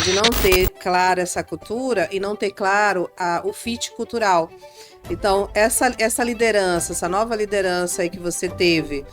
de não ter clara essa cultura e não ter claro o fit cultural. Então, essa liderança, essa nova liderança aí que você teve,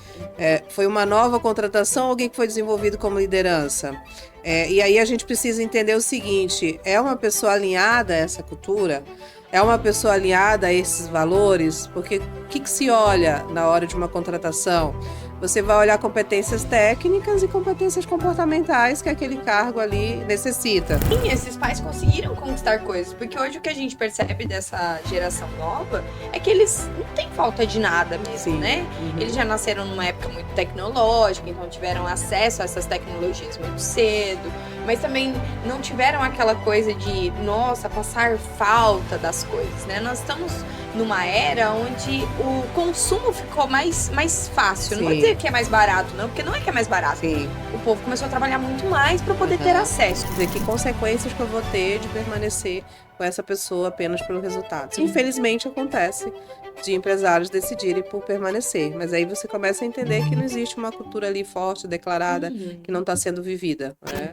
foi uma nova contratação ou alguém que foi desenvolvido como liderança? E aí a gente precisa entender o seguinte, é uma pessoa alinhada a essa cultura? É uma pessoa alinhada a esses valores? Porque o que se olha na hora de uma contratação? Você vai olhar competências técnicas e competências comportamentais que aquele cargo ali necessita. Sim, esses pais conseguiram conquistar coisas, porque hoje o que a gente percebe dessa geração nova é que eles não têm falta de nada mesmo, Sim. né? Eles já nasceram numa época muito tecnológica, então tiveram acesso a essas tecnologias muito cedo, mas também não tiveram aquela coisa de, nossa, passar falta das coisas, né? Nós estamos numa era onde o consumo ficou mais fácil. Não vou dizer que é mais barato, não, porque não é que é mais barato. Sim. O povo começou a trabalhar muito mais para poder ter acesso. Quer dizer, que consequências que eu vou ter de permanecer com essa pessoa apenas pelo resultado? Infelizmente acontece de empresários decidirem por permanecer, mas aí você começa a entender que não existe uma cultura ali forte, declarada, que não está sendo vivida, né?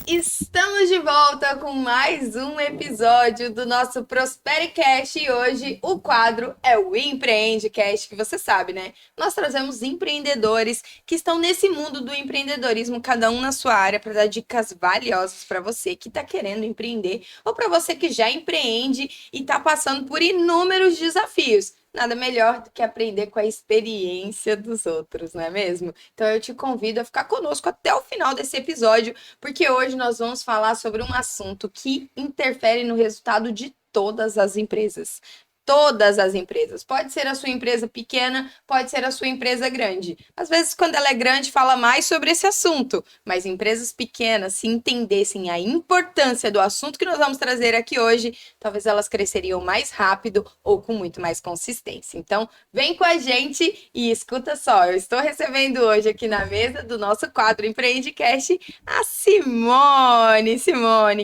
Estamos de volta com mais um episódio do nosso Prospericast e hoje o quadro é o Empreendecast, que você sabe, né? Nós trazemos empreendedores que estão nesse mundo do empreendedorismo, cada um na sua área, para dar dicas valiosas para você que está querendo empreender ou para você que já empreende e está passando por inúmeros desafios. Nada melhor do que aprender com a experiência dos outros, não é mesmo? Então eu te convido a ficar conosco até o final desse episódio, porque hoje nós vamos falar sobre um assunto que interfere no resultado de todas as empresas. Todas as empresas. Pode ser a sua empresa pequena, pode ser a sua empresa grande. Às vezes, quando ela é grande, fala mais sobre esse assunto. Mas empresas pequenas, se entendessem a importância do assunto que nós vamos trazer aqui hoje, talvez elas cresceriam mais rápido ou com muito mais consistência. Então, vem com a gente e escuta só. Eu estou recebendo hoje aqui na mesa do nosso quadro Empreendecast a Simone,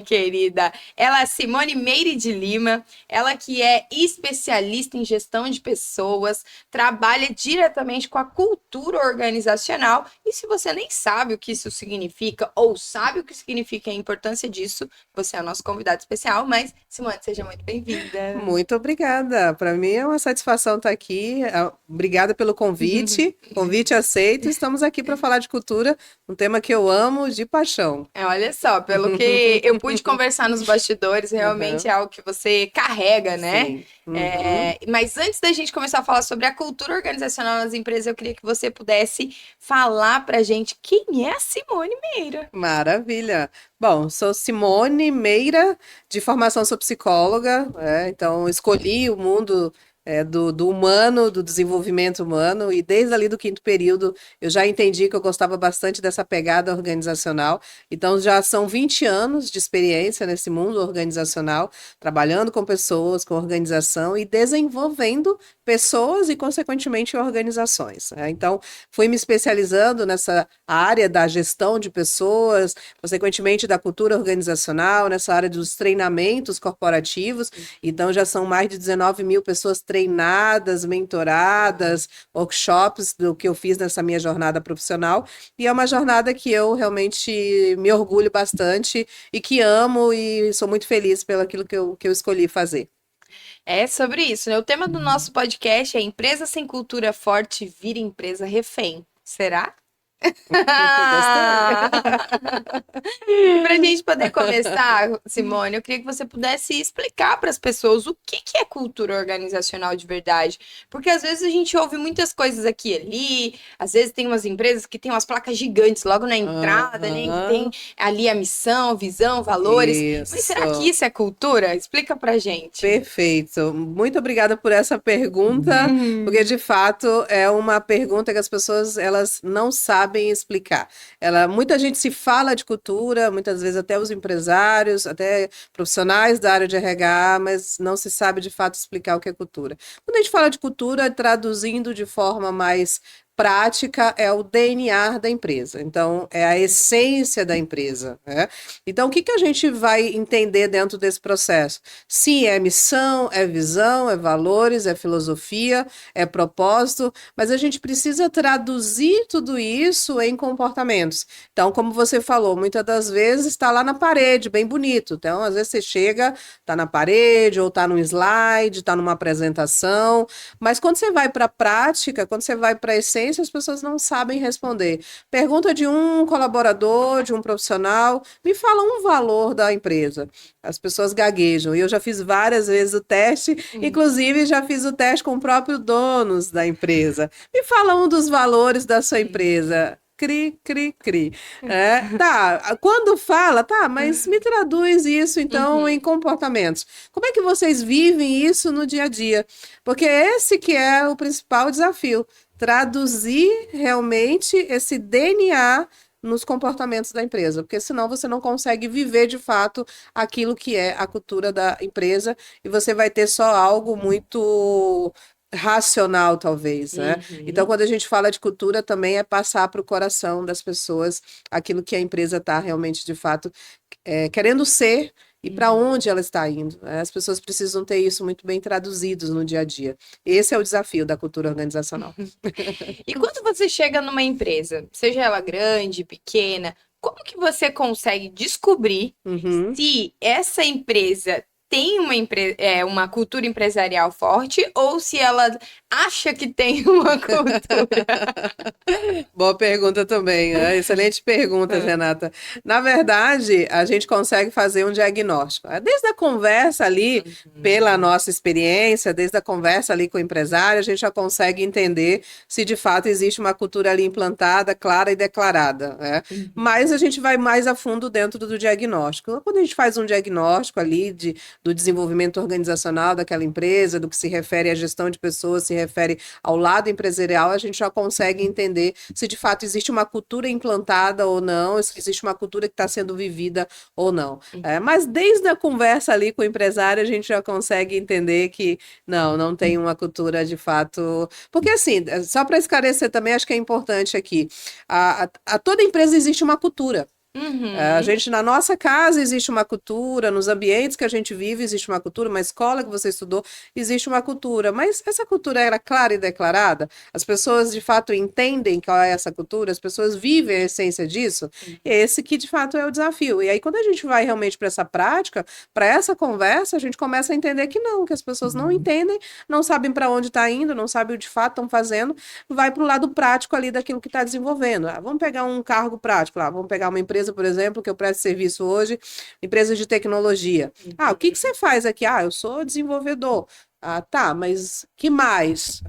querida. Ela é Simone Meire de Lima, ela que é especialista em gestão de pessoas, trabalha diretamente com a cultura organizacional. E se você nem sabe o que isso significa ou sabe o que significa a importância disso, você é o nosso convidado especial. Mas, Simone, seja muito bem-vinda. Muito obrigada. Para mim é uma satisfação estar aqui. Obrigada pelo convite. Convite aceito. Estamos aqui para falar de cultura, um tema que eu amo de paixão. Olha só, pelo que eu pude conversar nos bastidores, realmente é algo que você carrega, né? Sim. Mas antes da gente começar a falar sobre a cultura organizacional nas empresas, eu queria que você pudesse falar pra gente quem é a Simone Meira. Maravilha. Bom, sou Simone Meira, de formação sou psicóloga, então escolhi o mundo do humano, do desenvolvimento humano, e desde ali do quinto período eu já entendi que eu gostava bastante dessa pegada organizacional. Então já são 20 anos de experiência nesse mundo organizacional, trabalhando com pessoas, com organização e desenvolvendo pessoas e, consequentemente, organizações. Então, fui me especializando nessa área da gestão de pessoas, consequentemente da cultura organizacional, nessa área dos treinamentos corporativos. Então, já são mais de 19 mil pessoas treinadas, mentoradas, workshops do que eu fiz nessa minha jornada profissional. E é uma jornada que eu realmente me orgulho bastante e que amo e sou muito feliz pelo aquilo que eu escolhi fazer. É sobre isso, né? O tema do nosso podcast é Empresa sem cultura forte vira empresa refém. Será? Para a gente poder começar, Simone, eu queria que você pudesse explicar para as pessoas o que é cultura organizacional de verdade. Porque às vezes a gente ouve muitas coisas aqui e ali, às vezes tem umas empresas que tem umas placas gigantes logo na entrada, né? Que tem ali a missão, visão, valores. Isso. Mas será que isso é cultura? Explica pra gente. Perfeito. Muito obrigada por essa pergunta, porque de fato é uma pergunta que as pessoas elas não sabem explicar. Muita gente se fala de cultura, muitas vezes até os empresários, até profissionais da área de RH, mas não se sabe de fato explicar o que é cultura. Quando a gente fala de cultura, traduzindo de forma mais prática é o DNA da empresa, então é a essência da empresa, né? Então, o que que a gente vai entender dentro desse processo? Sim, é missão, é visão, é valores, é filosofia, é propósito, mas a gente precisa traduzir tudo isso em comportamentos. Então, como você falou, muitas das vezes está lá na parede, bem bonito. Então, às vezes você chega, está na parede, ou está num slide, está numa apresentação, mas quando você vai para a prática, quando você vai para a essência, as pessoas não sabem responder. Pergunta de um colaborador, de um profissional, me fala um valor da empresa. As pessoas gaguejam. E eu já fiz várias vezes o teste, inclusive já fiz o teste com o próprio donos da empresa. Me fala um dos valores da sua empresa. Cri, cri, cri. Tá, quando fala, tá, mas me traduz isso então em comportamentos. Como é que vocês vivem isso no dia a dia? Porque esse que é o principal desafio, traduzir realmente esse DNA nos comportamentos da empresa, porque senão você não consegue viver de fato aquilo que é a cultura da empresa e você vai ter só algo muito racional, talvez, né? Então, quando a gente fala de cultura, também é passar para o coração das pessoas aquilo que a empresa está realmente, de fato, querendo ser e para onde ela está indo, né? As pessoas precisam ter isso muito bem traduzidos no dia a dia. Esse é o desafio da cultura organizacional. E quando você chega numa empresa, seja ela grande, pequena, como que você consegue descobrir se essa empresa tem uma cultura empresarial forte ou se ela acha que tem uma cultura? Boa pergunta também, né? Excelente pergunta, Renata. Na verdade, a gente consegue fazer um diagnóstico. Desde a conversa ali, pela nossa experiência, desde a conversa ali com o empresário, a gente já consegue entender se de fato existe uma cultura ali implantada, clara e declarada, né? Mas a gente vai mais a fundo dentro do diagnóstico. Quando a gente faz um diagnóstico ali do desenvolvimento organizacional daquela empresa, do que se refere à gestão de pessoas, se refere ao lado empresarial, a gente já consegue entender se de fato existe uma cultura implantada ou não, se existe uma cultura que está sendo vivida ou não. Mas desde a conversa ali com o empresário, a gente já consegue entender que não tem uma cultura de fato. Porque assim, só para esclarecer também, acho que é importante aqui, a toda empresa existe uma cultura. A gente, na nossa casa, existe uma cultura, nos ambientes que a gente vive, existe uma cultura, uma escola que você estudou, existe uma cultura, mas essa cultura era clara e declarada? As pessoas, de fato, entendem qual é essa cultura? As pessoas vivem a essência disso? Esse que, de fato, é o desafio. E aí, quando a gente vai realmente para essa prática, para essa conversa, a gente começa a entender que não, que as pessoas não entendem, não sabem para onde está indo, não sabem o de fato estão fazendo, vai para o lado prático ali daquilo que está desenvolvendo. Vamos pegar um cargo prático lá, vamos pegar uma empresa, por exemplo, que eu presto serviço hoje, empresa de tecnologia. O que você faz aqui? Eu sou desenvolvedor. Tá, mas que mais?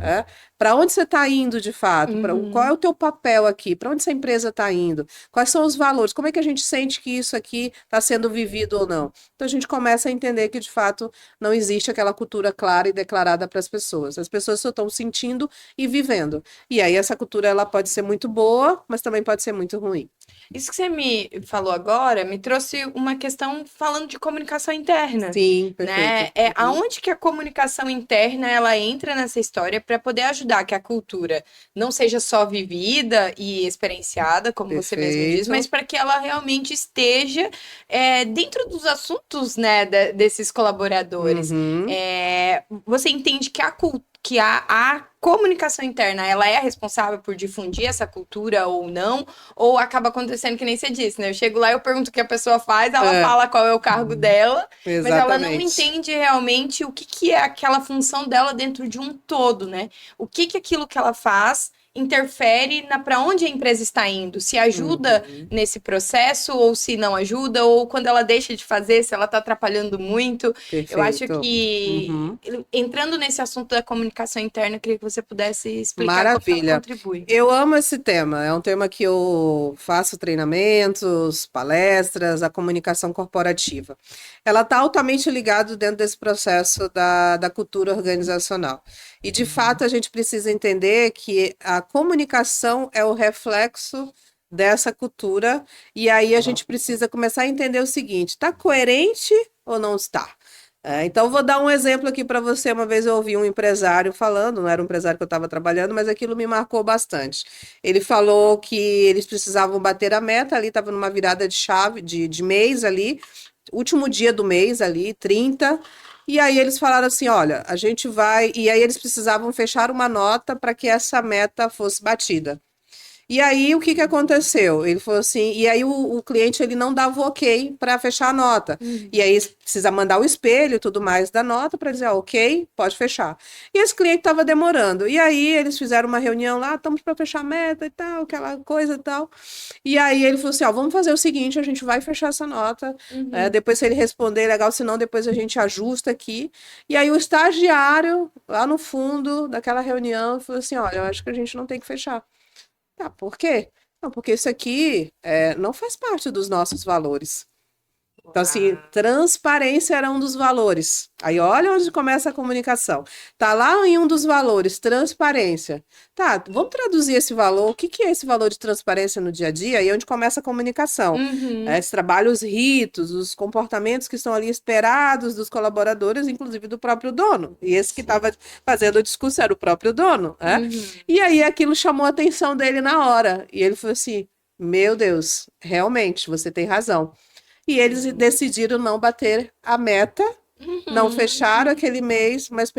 Para onde você está indo de fato? Qual é o teu papel aqui? Para onde essa empresa está indo? Quais são os valores? Como é que a gente sente que isso aqui está sendo vivido ou não? Então a gente começa a entender que de fato não existe aquela cultura clara e declarada para as pessoas. As pessoas só estão sentindo e vivendo. E aí essa cultura ela pode ser muito boa, mas também pode ser muito ruim. Isso que você me falou agora me trouxe uma questão falando de comunicação interna. Sim, Né? perfeito. Aonde que a comunicação interna ela entra nessa história para poder ajudar que a cultura não seja só vivida e experienciada, como você mesmo diz, mas para que ela realmente esteja dentro dos assuntos, né, desses colaboradores. Você entende que a comunicação interna, ela é responsável por difundir essa cultura ou não? Ou acaba acontecendo que nem você disse, né? Eu chego lá, eu pergunto o que a pessoa faz, ela fala qual é o cargo dela, mas ela não entende realmente o que é aquela função dela dentro de um todo, né? O que aquilo que ela faz interfere para onde a empresa está indo, se ajuda nesse processo ou se não ajuda, ou quando ela deixa de fazer, se ela está atrapalhando muito. Perfeito. Eu acho que, entrando nesse assunto da comunicação interna, eu queria que você pudesse explicar como ela contribui. Eu amo esse tema, é um tema que eu faço treinamentos, palestras, a comunicação corporativa. Ela está altamente ligada dentro desse processo da cultura organizacional. E, de fato, a gente precisa entender que a comunicação é o reflexo dessa cultura, e aí a gente precisa começar a entender o seguinte: está coerente ou não está? Então, vou dar um exemplo aqui para você. Uma vez eu ouvi um empresário falando, não era um empresário que eu estava trabalhando, mas aquilo me marcou bastante. Ele falou que eles precisavam bater a meta ali, estava numa virada de chave, de mês ali, último dia do mês ali, 30. E aí eles falaram assim: olha, a gente vai. E aí eles precisavam fechar uma nota para que essa meta fosse batida. E aí, o que que aconteceu? Ele falou assim, e aí o cliente ele não dava o ok para fechar a nota. E aí precisa mandar o espelho e tudo mais da nota para dizer, ok, pode fechar. E esse cliente estava demorando. E aí eles fizeram uma reunião lá, estamos para fechar a meta e tal, aquela coisa e tal. E aí ele falou assim, ó, vamos fazer o seguinte, a gente vai fechar essa nota. Depois se ele responder, legal, senão depois a gente ajusta aqui. E aí o estagiário, lá no fundo daquela reunião, falou assim, olha, eu acho que a gente não tem que fechar. Tá, por quê? Não, porque isso aqui não faz parte dos nossos valores. Então, assim, transparência era um dos valores. Aí, olha onde começa a comunicação. Tá lá em um dos valores, transparência. Tá, vamos traduzir esse valor. O que que é esse valor de transparência no dia a dia? Aí é onde começa a comunicação. Esse trabalho, os ritos, os comportamentos que estão ali esperados dos colaboradores, inclusive do próprio dono. E esse que estava fazendo o discurso era o próprio dono. E aí aquilo chamou a atenção dele na hora. E ele falou assim: Meu Deus, realmente, você tem razão. E eles decidiram não bater a meta, não fecharam aquele mês, mas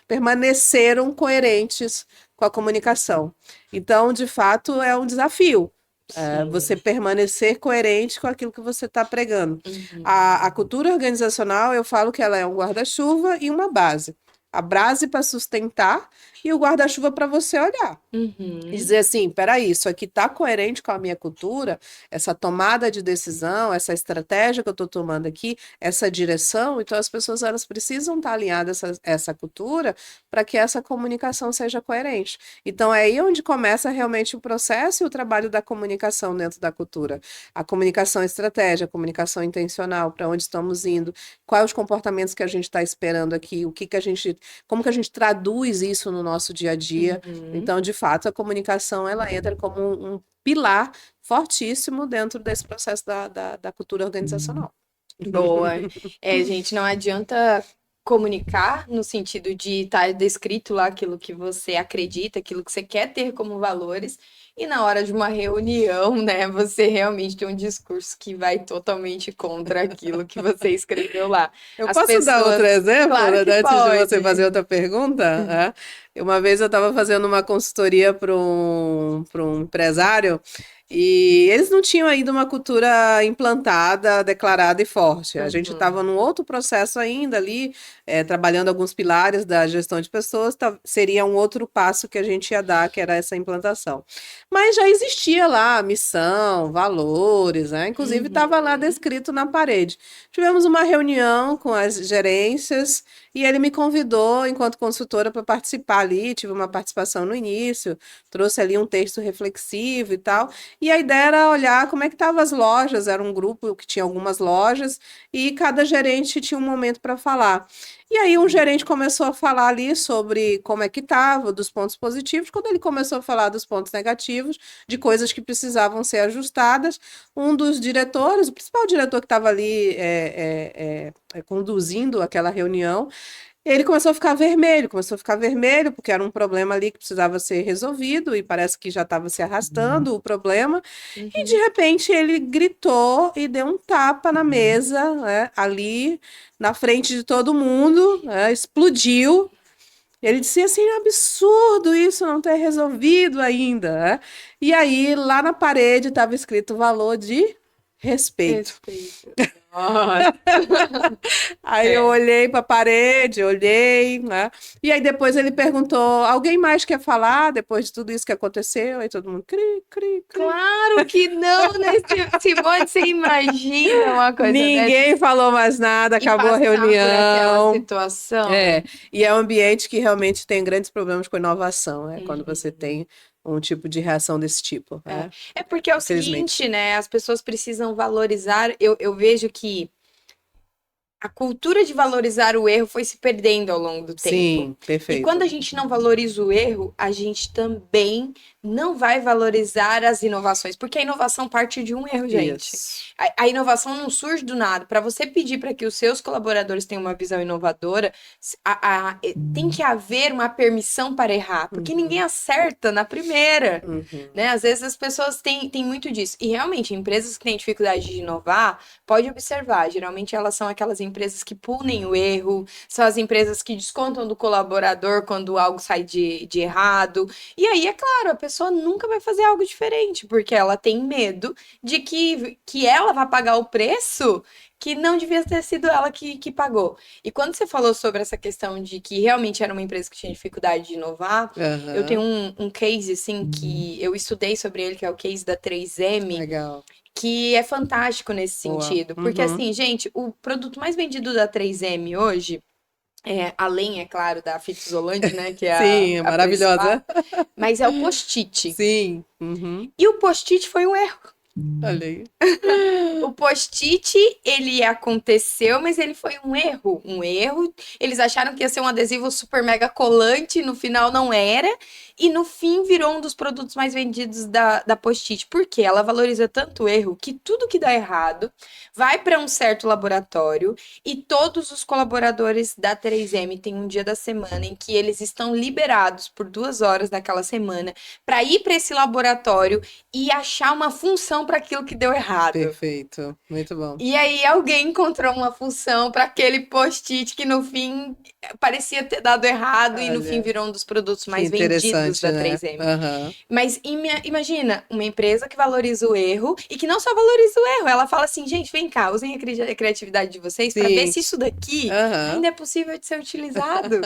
permaneceram coerentes com a comunicação. Então, de fato, é um desafio. Você permanecer coerente com aquilo que você está pregando. A cultura organizacional, eu falo que ela é um guarda-chuva e uma base. A base para sustentar e o guarda-chuva para você olhar. E dizer assim, peraí, isso aqui está coerente com a minha cultura, essa tomada de decisão, essa estratégia que eu estou tomando aqui, essa direção, então as pessoas elas precisam estar alinhadas a essa cultura para que essa comunicação seja coerente. Então é aí onde começa realmente o processo e o trabalho da comunicação dentro da cultura. A comunicação estratégia, a comunicação intencional, para onde estamos indo, quais os comportamentos que a gente está esperando aqui, como que a gente traduz isso no nosso dia a dia. Então, de fato, a comunicação ela entra como um pilar fortíssimo dentro desse processo da cultura organizacional. Boa. Gente, não adianta comunicar no sentido de estar descrito lá aquilo que você acredita, aquilo que você quer ter como valores, e na hora de uma reunião, né, você realmente tem um discurso que vai totalmente contra aquilo que você escreveu lá. Eu As posso dar outro pessoas, exemplo, claro que antes de você pode. fazer outra pergunta? Uma vez eu estava fazendo uma consultoria para um empresário e eles não tinham ainda uma cultura implantada, declarada e forte. A gente estava num outro processo ainda ali, trabalhando alguns pilares da gestão de pessoas, seria um outro passo que a gente ia dar, que era essa implantação. Mas já existia lá missão, valores, né? Inclusive estava lá descrito na parede. Tivemos uma reunião com as gerências e ele me convidou, enquanto consultora, para participar ali. Tive uma participação no início, trouxe ali um texto reflexivo e tal. E a ideia era olhar como é que estavam as lojas. Era um grupo que tinha algumas lojas e cada gerente tinha um momento para falar. E aí um gerente começou a falar ali sobre como é que estava, dos pontos positivos. Quando ele começou a falar dos pontos negativos, de coisas que precisavam ser ajustadas, um dos diretores, o principal diretor que estava ali conduzindo aquela reunião, ele começou a ficar vermelho, porque era um problema ali que precisava ser resolvido e parece que já estava se arrastando o problema. E de repente ele gritou e deu um tapa na mesa, né, ali na frente de todo mundo, né, explodiu. Ele disse assim, é absurdo isso não ter resolvido ainda, né? E aí lá na parede estava escrito o valor de respeito. Nossa. Aí eu olhei para a parede, olhei, né? E aí depois ele perguntou: alguém mais quer falar depois de tudo isso que aconteceu? Aí todo mundo, cri, cri, cri. Claro que não, né, Simone? Você imagina uma coisa dessa? Ninguém falou mais nada, E acabou a passar por aquela reunião. situação. E é um ambiente que realmente tem grandes problemas com inovação, né? Quando você tem um tipo de reação desse tipo. É porque é o Infelizmente. seguinte, né? As pessoas precisam valorizar. Eu vejo que a cultura de valorizar o erro foi se perdendo ao longo do tempo. Sim, E perfeito. quando a gente não valoriza o erro, a gente também não vai valorizar as inovações, porque a inovação parte de um erro, gente. Isso. A inovação não surge do nada. Para você pedir para que os seus colaboradores tenham uma visão inovadora, tem que haver uma permissão para errar, porque ninguém acerta na primeira. Né? Às vezes as pessoas têm muito disso. E realmente, empresas que têm dificuldade de inovar, pode observar, geralmente elas são aquelas empresas que punem o erro, são as empresas que descontam do colaborador quando algo sai de errado. E aí, é claro, a pessoa nunca vai fazer algo diferente, porque ela tem medo de que ela vai pagar o preço que não devia ter sido ela que pagou. E quando você falou sobre essa questão de que realmente era uma empresa que tinha dificuldade de inovar, eu tenho um case, assim, que eu estudei sobre ele, que é o case da 3M, Legal. que é fantástico nesse sentido. Porque, assim, gente, o produto mais vendido da 3M hoje, além, é claro, da Fita Isolante, né, que é Sim, a principal, maravilhosa. mas é o post-it. Sim. E o post-it foi um erro. Olha aí. O post-it, ele aconteceu, mas ele foi um erro. Um erro. Eles acharam que ia ser um adesivo super mega colante, no final não era. E no fim virou um dos produtos mais vendidos da Post-it. Por quê? Ela valoriza tanto o erro que tudo que dá errado vai para um certo laboratório e todos os colaboradores da 3M têm um dia da semana em que eles estão liberados por 2 horas naquela semana para ir para esse laboratório e achar uma função para aquilo que deu errado. Perfeito. Muito bom. E aí alguém encontrou uma função para aquele post-it que no fim parecia ter dado errado e no fim virou um dos produtos mais vendidos da 3M. Uhum. Mas imagina, uma empresa que valoriza o erro e que não só valoriza o erro, ela fala assim, gente, vem cá, usem a criatividade de vocês para ver se isso daqui ainda é possível de ser utilizado.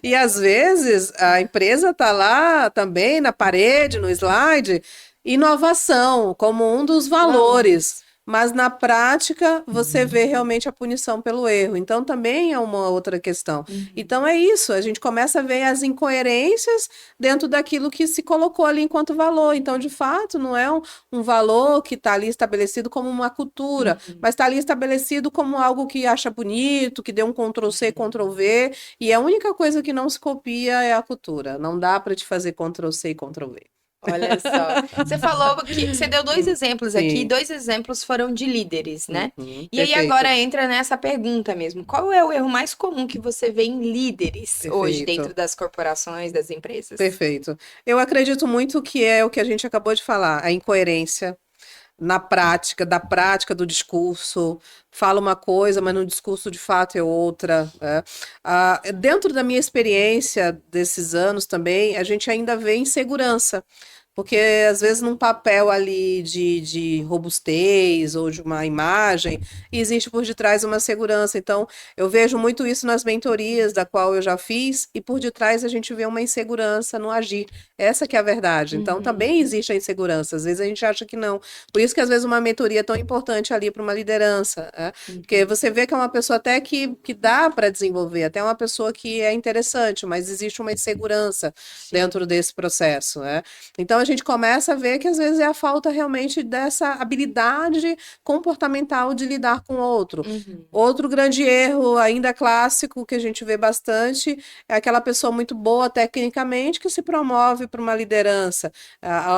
E às vezes a empresa está lá também na parede, no slide, inovação como um dos valores. Mas na prática você vê realmente a punição pelo erro. Então também é uma outra questão. Então é isso, a gente começa a ver as incoerências dentro daquilo que se colocou ali enquanto valor. Então, de fato, não é um valor que está ali estabelecido como uma cultura, mas está ali estabelecido como algo que acha bonito, que dê um Ctrl+C, Ctrl+V, e a única coisa que não se copia é a cultura. Não dá para te fazer Ctrl+C e Ctrl+V. Olha só. Você falou que você deu 2 exemplos aqui, 2 exemplos foram de líderes, né? E aí agora entra nessa pergunta mesmo. Qual é o erro mais comum que você vê em líderes hoje dentro das corporações, das empresas? Perfeito. Eu acredito muito que é o que a gente acabou de falar, a incoerência na prática, da prática do discurso, fala uma coisa, mas no discurso de fato é outra. Dentro da minha experiência desses anos também, a gente ainda vê insegurança. Porque, às vezes, num papel ali de robustez ou de uma imagem, existe por detrás uma segurança. Então, eu vejo muito isso nas mentorias, da qual eu já fiz, e por detrás a gente vê uma insegurança no agir. Essa que é a verdade. Então, também existe a insegurança. Às vezes a gente acha que não. Por isso que, às vezes, uma mentoria é tão importante ali para uma liderança. Porque você vê que é uma pessoa até que dá para desenvolver, até uma pessoa que é interessante, mas existe uma insegurança dentro desse processo. Então, a gente começa a ver que às vezes é a falta realmente dessa habilidade comportamental de lidar com o outro. Outro grande erro, ainda clássico, que a gente vê bastante, é aquela pessoa muito boa tecnicamente que se promove para uma liderança.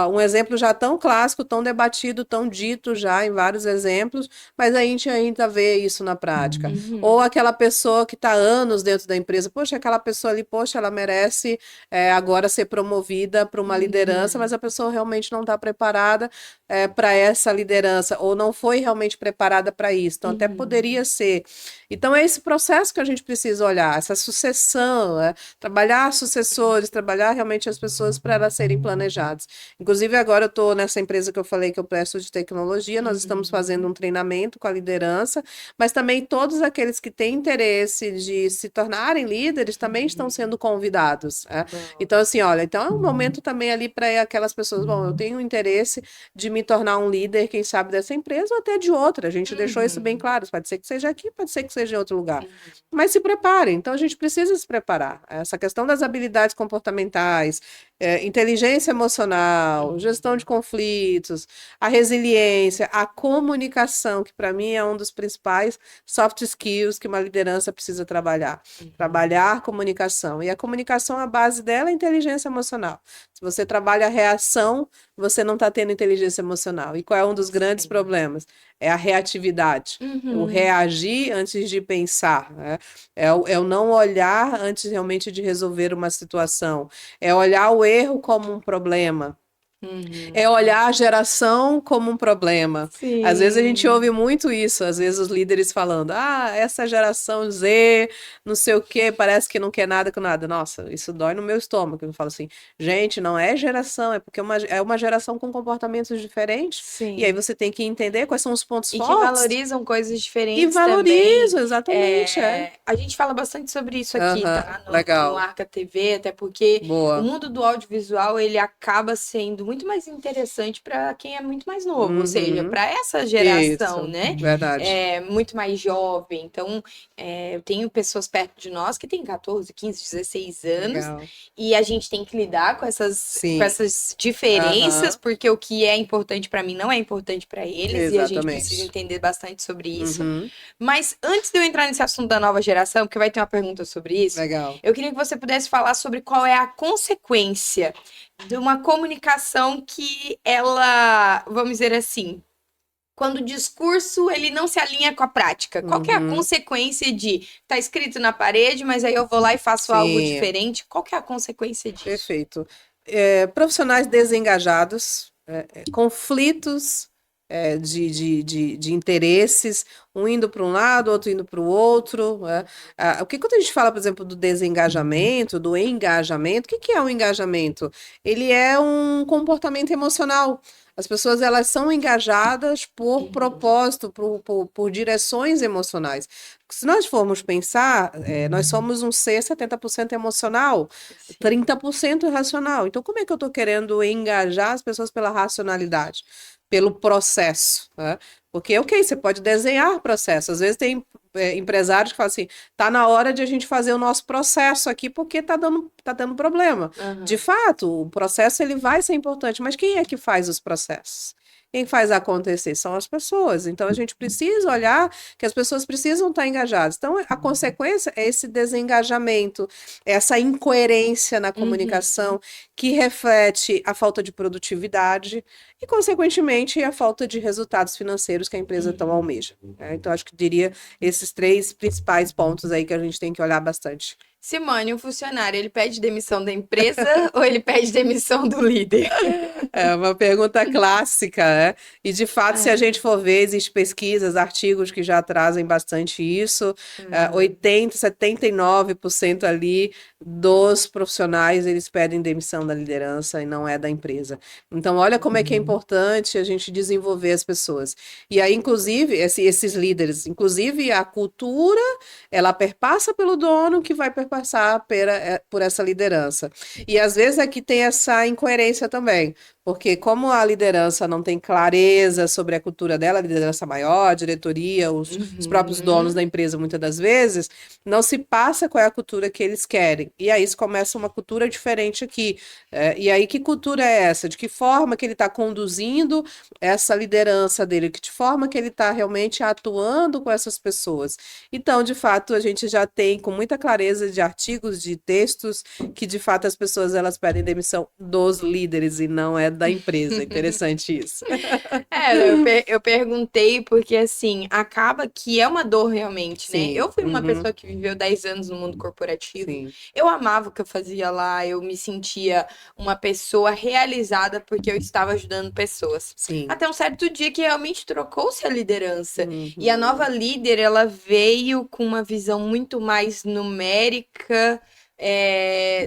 Um exemplo já tão clássico, tão debatido, tão dito já em vários exemplos, mas a gente ainda vê isso na prática. Ou aquela pessoa que está anos dentro da empresa, poxa, aquela pessoa ali, poxa, ela merece agora ser promovida para uma liderança, mas a pessoa realmente não está preparada para essa liderança, ou não foi realmente preparada para isso, então até poderia ser. Então é esse processo que a gente precisa olhar, essa sucessão, trabalhar sucessores, trabalhar realmente as pessoas para elas serem planejadas. Inclusive agora eu estou nessa empresa que eu falei que eu presto de tecnologia, nós estamos fazendo um treinamento com a liderança, mas também todos aqueles que têm interesse de se tornarem líderes também estão sendo convidados. Então assim, olha, então é um momento também ali para aquelas pessoas, bom, eu tenho interesse de me tornar um líder, quem sabe, dessa empresa ou até de outra. A gente deixou isso bem claro. Pode ser que seja aqui, pode ser que seja em outro lugar. Mas se preparem. Então, a gente precisa se preparar. Essa questão das habilidades comportamentais, inteligência emocional, gestão de conflitos, a resiliência, a comunicação, que para mim é um dos principais soft skills que uma liderança precisa trabalhar. Trabalhar comunicação. E a comunicação, a base dela é a inteligência emocional. Se você trabalha a reação, você não está tendo inteligência emocional. E qual é um dos grandes problemas? É a reatividade. O reagir antes de pensar, né? É o não olhar antes realmente de resolver uma situação. É olhar o erro como um problema. É olhar a geração como um problema. Às vezes a gente Sim. ouve muito isso, às vezes os líderes falando, essa geração Z, não sei o quê, parece que não quer nada com nada. Nossa, isso dói no meu estômago. Eu falo assim, gente, não é geração, é porque é uma geração com comportamentos diferentes, e aí Sim. você tem que entender quais são os pontos E que fortes valorizam coisas e diferentes também. valorizam, exatamente, A gente fala bastante sobre isso aqui, Aham, tá? No legal, Arca TV, até porque o boa. mundo do audiovisual ele acaba sendo muito mais interessante para quem é muito mais novo, ou seja, Uhum, para essa geração, isso, né? verdade. Muito mais jovem. Então, eu tenho pessoas perto de nós que têm 14, 15, 16 anos Legal. e a gente tem que lidar com Sim, essas diferenças, aham, porque o que é importante para mim não é importante para eles e a gente precisa exatamente. entender bastante sobre isso. Uhum, Mas antes de eu entrar nesse assunto da nova geração, porque vai ter uma pergunta sobre isso, legal. eu queria que você pudesse falar sobre qual é a consequência de uma comunicação que ela, vamos dizer assim, quando o discurso ele não se alinha com a prática. Qual que é a Uhum, consequência de tá escrito na parede, mas aí eu vou lá e faço algo sim, diferente? Qual que é a consequência disso? perfeito. Profissionais desengajados, conflitos de interesses, um indo para um lado, outro indo para o outro. Né? O que quando a gente fala, por exemplo, do desengajamento, do engajamento, o que é o engajamento? Ele é um comportamento emocional. As pessoas elas são engajadas por propósito, por direções emocionais. Se nós formos pensar, nós somos um ser 70% emocional, Sim. 30% racional. Então, como é que eu estou querendo engajar as pessoas pela racionalidade? Pelo processo, né? Porque, ok, você pode desenhar processo. Às vezes tem empresários que falam assim, tá na hora de a gente fazer o nosso processo aqui porque tá dando problema. De Aham. fato, o processo ele vai ser importante, mas quem é que faz os processos? Quem faz acontecer são as pessoas. Então a gente precisa olhar que as pessoas precisam estar engajadas. Então a consequência é esse desengajamento, essa incoerência na Uhum. comunicação que reflete a falta de produtividade e, consequentemente, a falta de resultados financeiros que a empresa tão almeja. Então acho que diria esses três principais pontos aí que a gente tem que olhar bastante. Simone, um funcionário, ele pede demissão da empresa ou ele pede demissão do líder? É uma pergunta clássica, né? E de fato, se a É. gente for ver, existem pesquisas, artigos que já trazem bastante isso. Uhum. 80, 79% ali dos profissionais, eles pedem demissão da liderança e não é da empresa. Então, olha como é que é importante a gente desenvolver as pessoas. E aí, inclusive, esses líderes, inclusive a cultura, ela perpassa pelo dono que vai perpassar por essa liderança. E às vezes aqui tem essa incoerência também. Porque como a liderança não tem clareza sobre a cultura dela, a liderança maior, a diretoria, os próprios donos Uhum. da empresa, muitas das vezes, não se passa qual é a cultura que eles querem. E aí começa uma cultura diferente aqui. E aí que cultura é essa? De que forma que ele está conduzindo essa liderança dele? Que de forma que ele está realmente atuando com essas pessoas? Então, de fato, a gente já tem com muita clareza de artigos, de textos, que de fato as pessoas elas pedem demissão dos líderes e não é da empresa. Interessante isso. Eu perguntei porque, assim, acaba que é uma dor realmente, né? Sim, Eu fui uma uhum, pessoa que viveu 10 anos no mundo corporativo. sim, Eu amava o que eu fazia lá, eu me sentia uma pessoa realizada porque eu estava ajudando pessoas. sim, Até um certo dia que realmente trocou-se a liderança. E a nova uhum, líder, ela veio com uma visão muito mais numérica,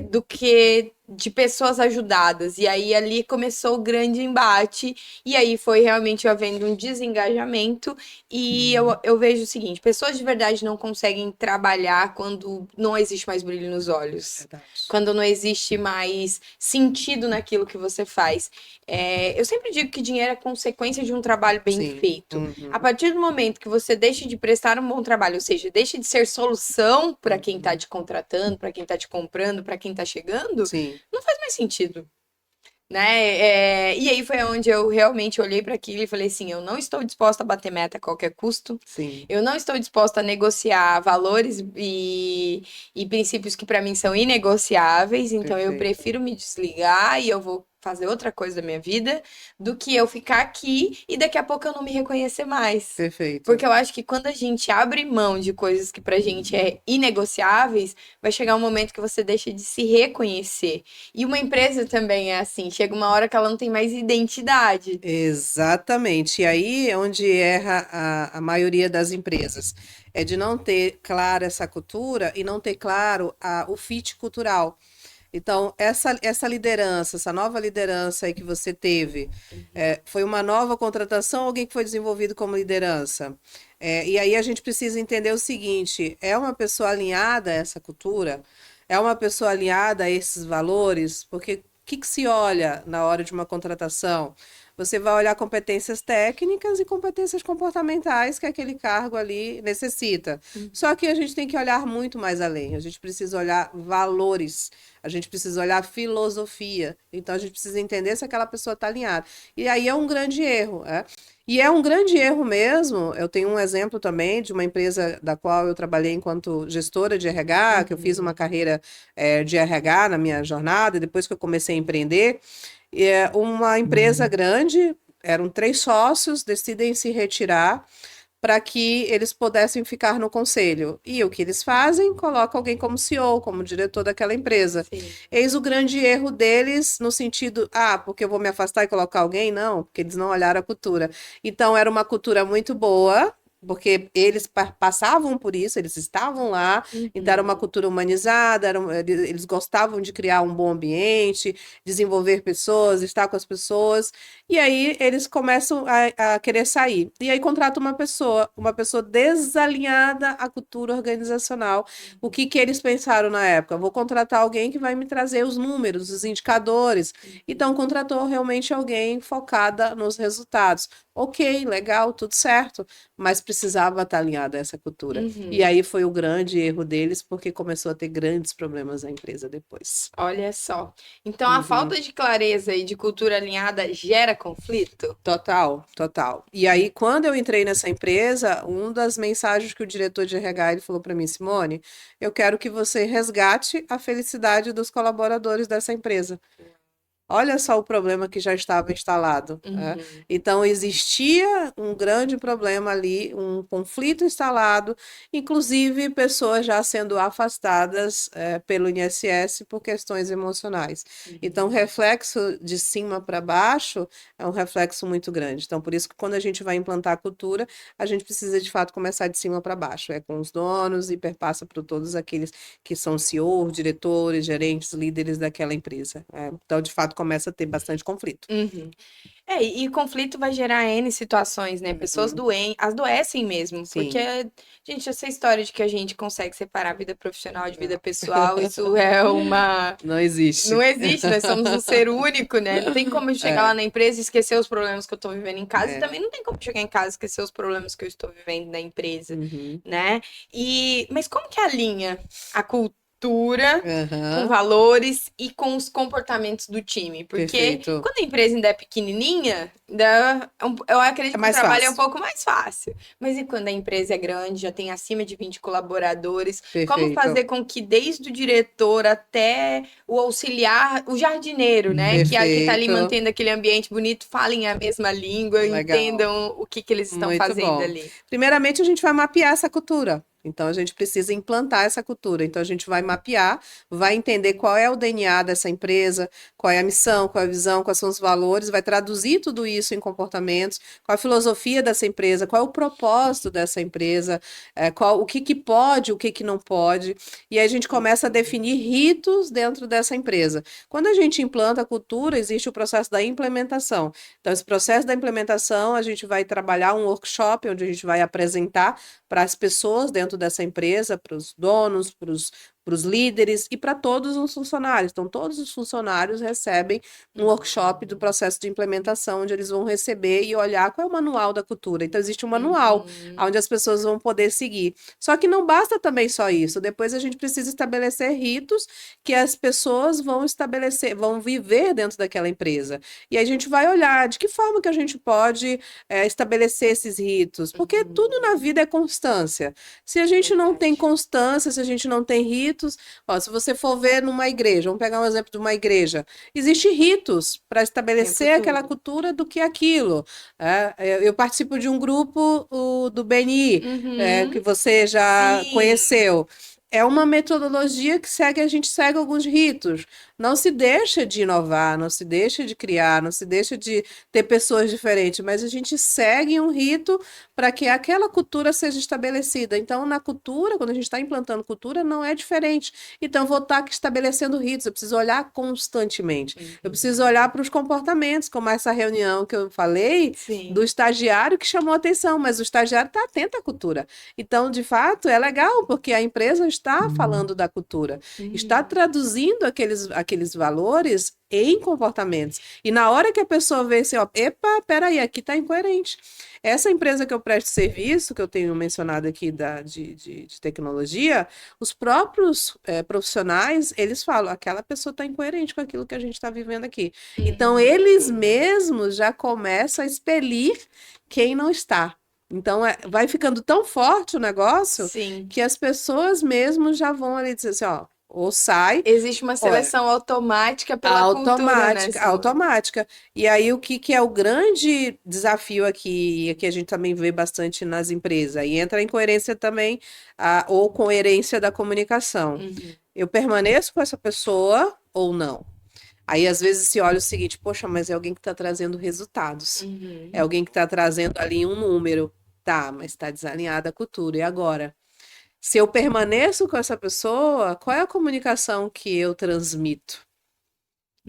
do que de pessoas ajudadas. E aí ali começou o grande embate, e aí foi realmente havendo um desengajamento. E eu vejo o seguinte: pessoas de verdade não conseguem trabalhar quando não existe mais brilho nos olhos. verdade. Quando não existe mais sentido naquilo que você faz. Eu sempre digo que dinheiro é consequência de um trabalho bem Sim, feito. A uhum, partir do momento que você deixa de prestar um bom trabalho, ou seja, deixa de ser solução para quem está te contratando, para quem está te comprando, para quem está chegando, sim, não faz mais sentido. Né? E aí foi onde eu realmente olhei para aquilo e falei assim, eu não estou disposta a bater meta a qualquer custo, Sim, eu não estou disposta a negociar valores e princípios que para mim são inegociáveis, então eu perfeito. prefiro me desligar e eu vou fazer outra coisa da minha vida do que eu ficar aqui e daqui a pouco eu não me reconhecer mais. Perfeito. Porque eu acho que quando a gente abre mão de coisas que pra gente é inegociáveis, vai chegar um momento que você deixa de se reconhecer. E uma empresa também é assim, chega uma hora que ela não tem mais identidade. Exatamente. E aí é onde erra a maioria das empresas. É de não ter clara essa cultura e não ter claro o fit cultural. Então, essa liderança, essa nova liderança aí que você teve, foi uma nova contratação, alguém que foi desenvolvido como liderança. E aí a gente precisa entender o seguinte: é uma pessoa alinhada a essa cultura? É uma pessoa alinhada a esses valores? Porque o que que se olha na hora de uma contratação? Você vai olhar competências técnicas e competências comportamentais que aquele cargo ali necessita. Só que a gente tem que olhar muito mais além. A gente precisa olhar valores. A gente precisa olhar filosofia. Então a gente precisa entender se aquela pessoa está alinhada. E aí é um grande erro. E é um grande erro mesmo. Eu tenho um exemplo também de uma empresa da qual eu trabalhei enquanto gestora de RH, que eu fiz uma carreira de RH na minha jornada, depois que eu comecei a empreender. Uma empresa grande, eram 3 sócios, decidem se retirar para que eles pudessem ficar no conselho. E o que eles fazem? Colocam alguém como CEO, como diretor daquela empresa. Sim. Eis o grande erro deles no sentido, porque eu vou me afastar e colocar alguém? Não, porque eles não olharam a cultura. Então, era uma cultura muito boa, porque eles passavam por isso, eles estavam lá, então era uma Uhum. cultura humanizada, eles gostavam de criar um bom ambiente, desenvolver pessoas, estar com as pessoas, e aí eles começam a querer sair. E aí contrata uma pessoa desalinhada à cultura organizacional. O que que eles pensaram na época? Vou contratar alguém que vai me trazer os números, os indicadores. Então contratou realmente alguém focada nos resultados. Ok, legal, tudo certo, mas precisava estar alinhada a essa cultura. E Uhum. aí foi o grande erro deles, porque começou a ter grandes problemas na empresa depois. Olha só. Então a Uhum. falta de clareza e de cultura alinhada gera conflito? Total, total. E aí, quando eu entrei nessa empresa, uma das mensagens que o diretor de RH ele falou para mim, Simone, eu quero que você resgate a felicidade dos colaboradores dessa empresa. Olha só o problema que já estava instalado. Uhum. Então, existia um grande problema ali, um conflito instalado, inclusive pessoas já sendo afastadas, pelo INSS por questões emocionais. Então, o Uhum. reflexo de cima para baixo é um reflexo muito grande. Então, por isso que quando a gente vai implantar a cultura, a gente precisa de fato começar de cima para baixo, com os donos e perpassa por todos aqueles que são CEO, diretores, gerentes, líderes daquela empresa. Então, de fato, começa a ter bastante conflito. Uhum. E conflito vai gerar N situações, né? Pessoas Uhum. adoecem mesmo, porque, Sim, gente, essa história de que a gente consegue separar a vida profissional de vida pessoal, isso é uma. não Não existe. existe, nós somos um ser único, né? Não tem como eu chegar lá É, na empresa e esquecer os problemas que eu tô vivendo em casa, e é. também não tem como chegar em casa e esquecer os problemas que eu estou vivendo na empresa, Uhum. né? Mas como que alinha a cultura com Aham. valores e com os comportamentos do time? Porque Perfeito. quando a empresa ainda é pequenininha, eu É acredito que o mais trabalho é um fácil. pouco mais fácil. Mas e quando a empresa é grande, já tem acima de 20 colaboradores, como Perfeito. fazer com que desde o diretor até o auxiliar, o jardineiro, né, que é que tá ali Perfeito. mantendo aquele ambiente bonito, falem a mesma língua, Legal. entendam o que que eles estão Muito fazendo bom. ali. Primeiramente, a gente vai mapear essa cultura. Então, a gente precisa implantar essa cultura. Então, a gente vai mapear, vai entender qual é o DNA dessa empresa, qual é a missão, qual é a visão, quais são os valores, vai traduzir tudo isso em comportamentos, qual a filosofia dessa empresa, qual é o propósito dessa empresa, o que que pode, o que que não pode. E aí a gente começa a definir ritos dentro dessa empresa. Quando a gente implanta a cultura, existe o processo da implementação. Então, esse processo da implementação, a gente vai trabalhar um workshop onde a gente vai apresentar para as pessoas dentro dessa empresa, para os donos, para os líderes e para todos os funcionários. Então, todos os funcionários recebem um workshop do processo de implementação, onde eles vão receber e olhar qual é o manual da cultura. Então, existe um manual onde as pessoas vão poder seguir. Só que não basta também só isso. Depois a gente precisa estabelecer ritos que as pessoas vão estabelecer, vão viver dentro daquela empresa. E aí a gente vai olhar de que forma que a gente pode estabelecer esses ritos, porque tudo na vida é constância. Se a gente não tem constância, se a gente não tem ritos, ó, se você for ver numa igreja, vamos pegar um exemplo de uma igreja, existem ritos para estabelecer aquela cultura do que é aquilo. Eu participo de um grupo do BNI, que você já conheceu. É uma metodologia que a gente segue alguns ritos. Não se deixa de inovar, não se deixa de criar, não se deixa de ter pessoas diferentes, mas a gente segue um rito para que aquela cultura seja estabelecida. Então, na cultura, quando a gente está implantando cultura, não é diferente. Então, vou estar estabelecendo ritos, eu preciso olhar constantemente. Eu preciso olhar para os comportamentos, como essa reunião que eu falei, do estagiário que chamou a atenção, mas o estagiário está atento à cultura. Então, de fato, é legal, porque a empresa está falando da cultura, está traduzindo aqueles valores em comportamentos. E na hora que a pessoa vê assim, ó, epa, peraí, aqui está incoerente. Essa empresa que eu presto serviço, que eu tenho mencionado aqui de tecnologia, os próprios profissionais, eles falam, aquela pessoa está incoerente com aquilo que a gente está vivendo aqui. Então, eles mesmos já começam a expelir quem não está. Então, vai ficando tão forte o negócio que as pessoas mesmo já vão ali dizer assim, ó, ou sai. Existe uma seleção automática pela cultura, né? Automática. E aí, o que é o grande desafio aqui, e aqui a gente também vê bastante nas empresas, aí entra a incoerência também, ou coerência da comunicação. Eu permaneço com essa pessoa ou não? Aí, às vezes, se olha o seguinte, poxa, mas é alguém que está trazendo resultados. É alguém que está trazendo ali um número. Tá, mas está desalinhada a cultura. E agora? Se eu permaneço com essa pessoa, qual é a comunicação que eu transmito?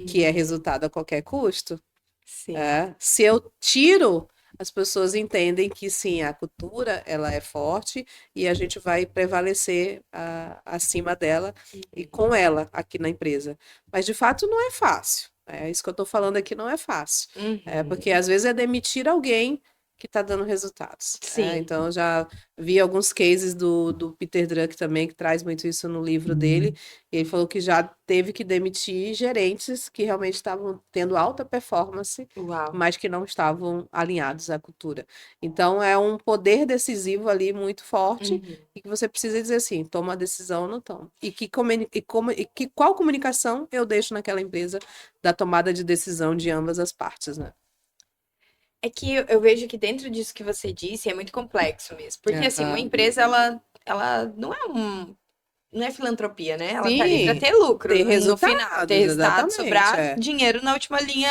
Que é resultado a qualquer custo? Se eu tiro, as pessoas entendem que sim, a cultura ela é forte e a gente vai prevalecer acima dela e com ela aqui na empresa. Mas de fato não é fácil. Isso que eu estou falando aqui não é fácil. Porque às vezes é demitir alguém que está dando resultados. Então, eu já vi alguns cases do Peter Drucker também, que traz muito isso no livro dele. Ele falou que já teve que demitir gerentes que realmente estavam tendo alta performance, mas que não estavam alinhados à cultura. Então, é um poder decisivo ali muito forte e que você precisa dizer assim, toma a decisão ou não toma. Qual comunicação eu deixo naquela empresa da tomada de decisão de ambas as partes, né? É que eu vejo que dentro disso que você disse é muito complexo mesmo. Porque, assim, uma empresa, ela não é filantropia, né? Ela tá ali pra ter lucro ter no final. Ter resultado, sobrar dinheiro na última linha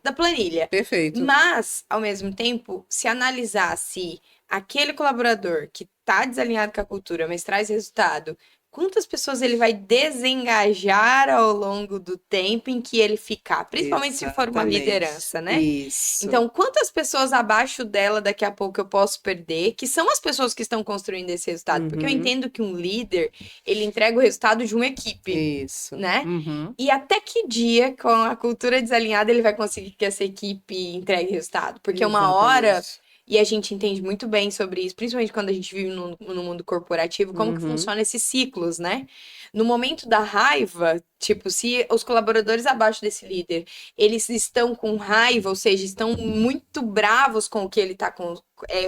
da planilha. Perfeito. Mas, ao mesmo tempo, se analisasse aquele colaborador que tá desalinhado com a cultura, mas traz resultado, quantas pessoas ele vai desengajar ao longo do tempo em que ele ficar? Principalmente se for uma liderança, né? Isso. Então, quantas pessoas abaixo dela daqui a pouco eu posso perder, que são as pessoas que estão construindo esse resultado? Porque eu entendo que um líder, ele entrega o resultado de uma equipe. Isso. Né? E até que dia, com a cultura desalinhada, ele vai conseguir que essa equipe entregue resultado? Porque uma hora... E a gente entende muito bem sobre isso, principalmente quando a gente vive no mundo corporativo, como que funcionam esses ciclos, né? No momento da raiva, tipo, se os colaboradores abaixo desse líder, eles estão com raiva, ou seja, estão muito bravos com o que ele está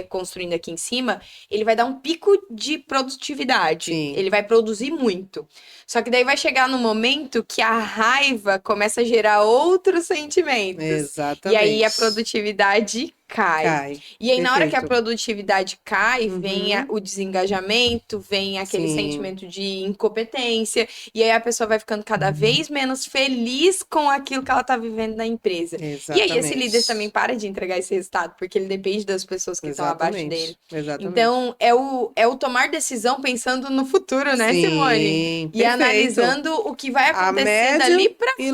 construindo aqui em cima, ele vai dar um pico de produtividade. Ele vai produzir muito. Só que daí vai chegar no momento que a raiva começa a gerar outros sentimentos. Exatamente. E aí a produtividade cai. E aí, na hora que a produtividade cai, vem o desengajamento, vem aquele sentimento de incompetência, e aí a pessoa vai ficando cada vez menos feliz com aquilo que ela tá vivendo na empresa. Exatamente. E aí esse líder também para de entregar esse resultado, porque ele depende das pessoas que estão abaixo dele. Então, é o tomar decisão pensando no futuro, né, Simone? E analisando o que vai acontecer dali pra frente.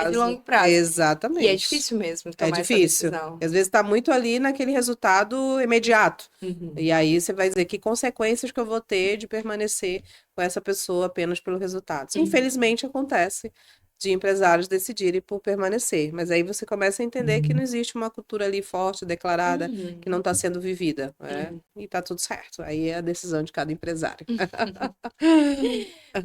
De longo prazo. Exatamente. E é difícil mesmo tomar essa decisão. Às vezes tá muito ali naquele resultado imediato. E aí você vai dizer que consequências que eu vou ter de permanecer com essa pessoa apenas pelo resultado. Infelizmente acontece de empresários decidirem por permanecer, mas aí você começa a entender que não existe uma cultura ali forte, declarada, que não está sendo vivida, e tá tudo certo. Aí é a decisão de cada empresário.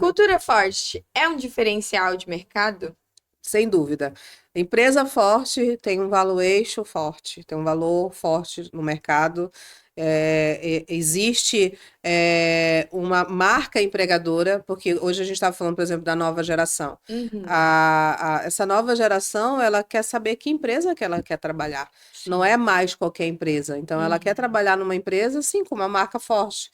Cultura forte é um diferencial de mercado? Sem dúvida. Empresa forte tem um valuation forte, tem um valor forte no mercado. Existe uma marca empregadora, porque hoje a gente estava falando, por exemplo, da nova geração. Essa nova geração, ela quer saber que empresa que ela quer trabalhar. Não é mais qualquer empresa. Então, ela quer trabalhar numa empresa, sim, com uma marca forte.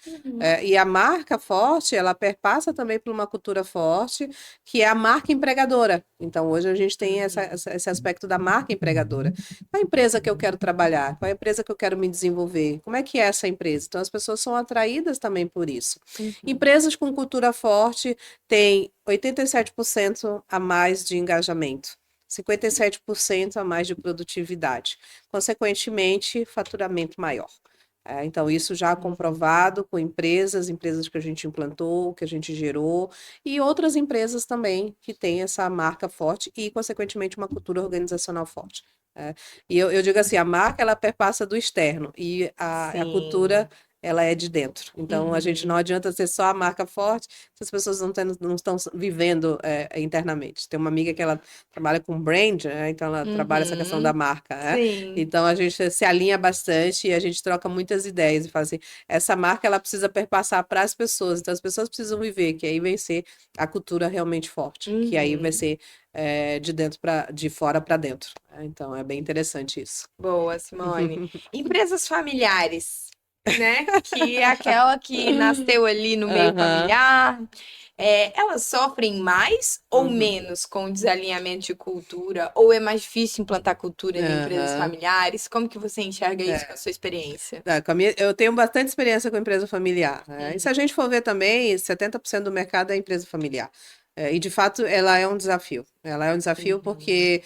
E a marca forte, ela perpassa também por uma cultura forte, que é a marca empregadora. Então, hoje a gente tem esse aspecto da marca empregadora. Qual a empresa que eu quero trabalhar? Qual a empresa que eu quero me desenvolver? Como é que é essa empresa? Então, as pessoas são atraídas também por isso. Empresas com cultura forte têm 87% a mais de engajamento. 57% a mais de produtividade. Consequentemente, faturamento maior. Então, isso já comprovado com empresas que a gente implantou, que a gente gerou, e outras empresas também que têm essa marca forte e, consequentemente, uma cultura organizacional forte. E eu digo assim, a marca, ela perpassa do externo, e a cultura, ela é de dentro. Então, a gente não adianta ser só a marca forte se as pessoas não estão vivendo internamente. Tem uma amiga que ela trabalha com brand, então ela trabalha essa questão da marca. Então, a gente se alinha bastante e a gente troca muitas ideias e fala assim, essa marca, ela precisa perpassar para as pessoas. Então, as pessoas precisam viver, que aí vai ser a cultura realmente forte, que aí vai ser de fora para dentro. Então, é bem interessante isso. Boa, Simone. Empresas familiares, né? Que é aquela que nasceu ali no meio familiar. Elas sofrem mais ou menos com o desalinhamento de cultura? Ou é mais difícil implantar cultura em empresas familiares? Como que você enxerga isso com a sua experiência? Eu tenho bastante experiência com empresa familiar. E se a gente for ver também, 70% do mercado é empresa familiar. E, de fato, ela é um desafio. Ela é um desafio porque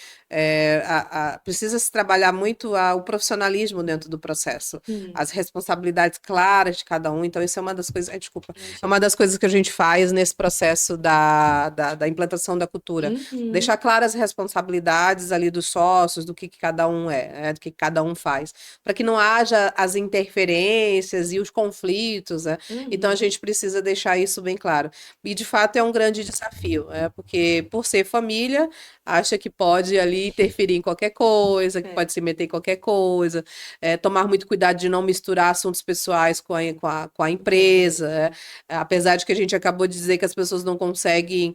precisa se trabalhar muito o profissionalismo dentro do processo, as responsabilidades claras de cada um. Então, isso é uma das coisas. É uma das coisas que a gente faz nesse processo da implantação da cultura. Deixar claras as responsabilidades ali dos sócios, do que cada um do que cada um faz, para que não haja as interferências e os conflitos. Então, a gente precisa deixar isso bem claro. E, de fato, é um grande desafio, porque, por ser família, acha que pode ali interferir em qualquer coisa, que pode se meter em qualquer coisa, tomar muito cuidado de não misturar assuntos pessoais com a empresa, apesar de que a gente acabou de dizer que as pessoas não conseguem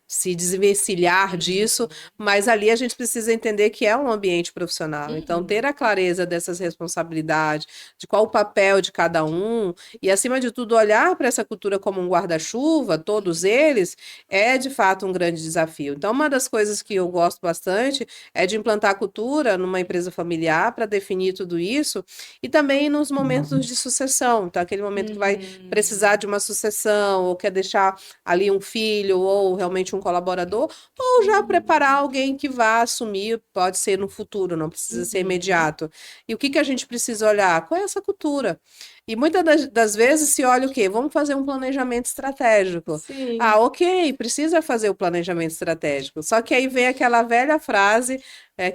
se desvencilhar disso, mas ali a gente precisa entender que é um ambiente profissional, então ter a clareza dessas responsabilidades, de qual o papel de cada um, e acima de tudo olhar para essa cultura como um guarda-chuva, todos eles, é de fato um grande desafio. Então, uma das coisas que eu gosto bastante é de implantar a cultura numa empresa familiar para definir tudo isso e também nos momentos de sucessão, tá? Aquele momento que vai precisar de uma sucessão ou quer deixar ali um filho ou realmente um colaborador ou já preparar alguém que vá assumir, pode ser no futuro, não precisa ser imediato. E o que a gente precisa olhar? Qual é essa cultura? E muitas das vezes se olha o quê? Vamos fazer um planejamento estratégico. Sim. Ok, precisa fazer o planejamento estratégico. Só que aí vem aquela velha frase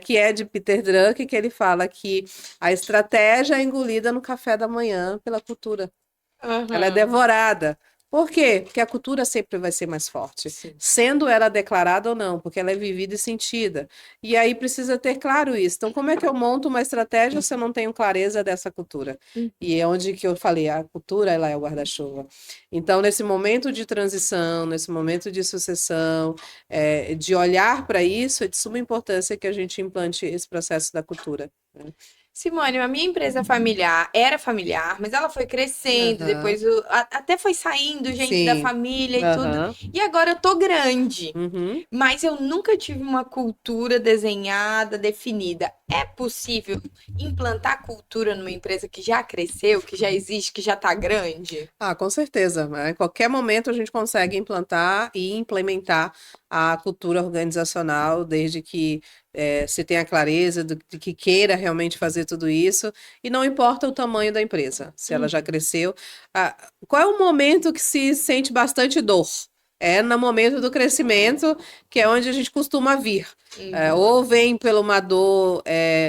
que é de Peter Drucker, que ele fala que a estratégia é engolida no café da manhã pela cultura. Ela é devorada. Por quê? Porque a cultura sempre vai ser mais forte, sendo ela declarada ou não, porque ela é vivida e sentida. E aí precisa ter claro isso. Então, como é que eu monto uma estratégia se eu não tenho clareza dessa cultura? E é onde que eu falei, a cultura, ela é o guarda-chuva. Então, nesse momento de transição, nesse momento de sucessão, de olhar para isso, é de suma importância que a gente implante esse processo da cultura. Simone, a minha empresa era familiar, mas ela foi crescendo, depois até foi saindo gente da família e tudo. E agora eu tô grande, mas eu nunca tive uma cultura desenhada, definida. É possível implantar cultura numa empresa que já cresceu, que já existe, que já está grande? Ah, com certeza, né? Em qualquer momento a gente consegue implantar e implementar a cultura organizacional, desde que se tenha clareza de que queira realmente fazer tudo isso, e não importa o tamanho da empresa, se ela já cresceu. Ah, qual é o momento que se sente bastante dor? É no momento do crescimento, que é onde a gente costuma vir. Ou vem pela uma dor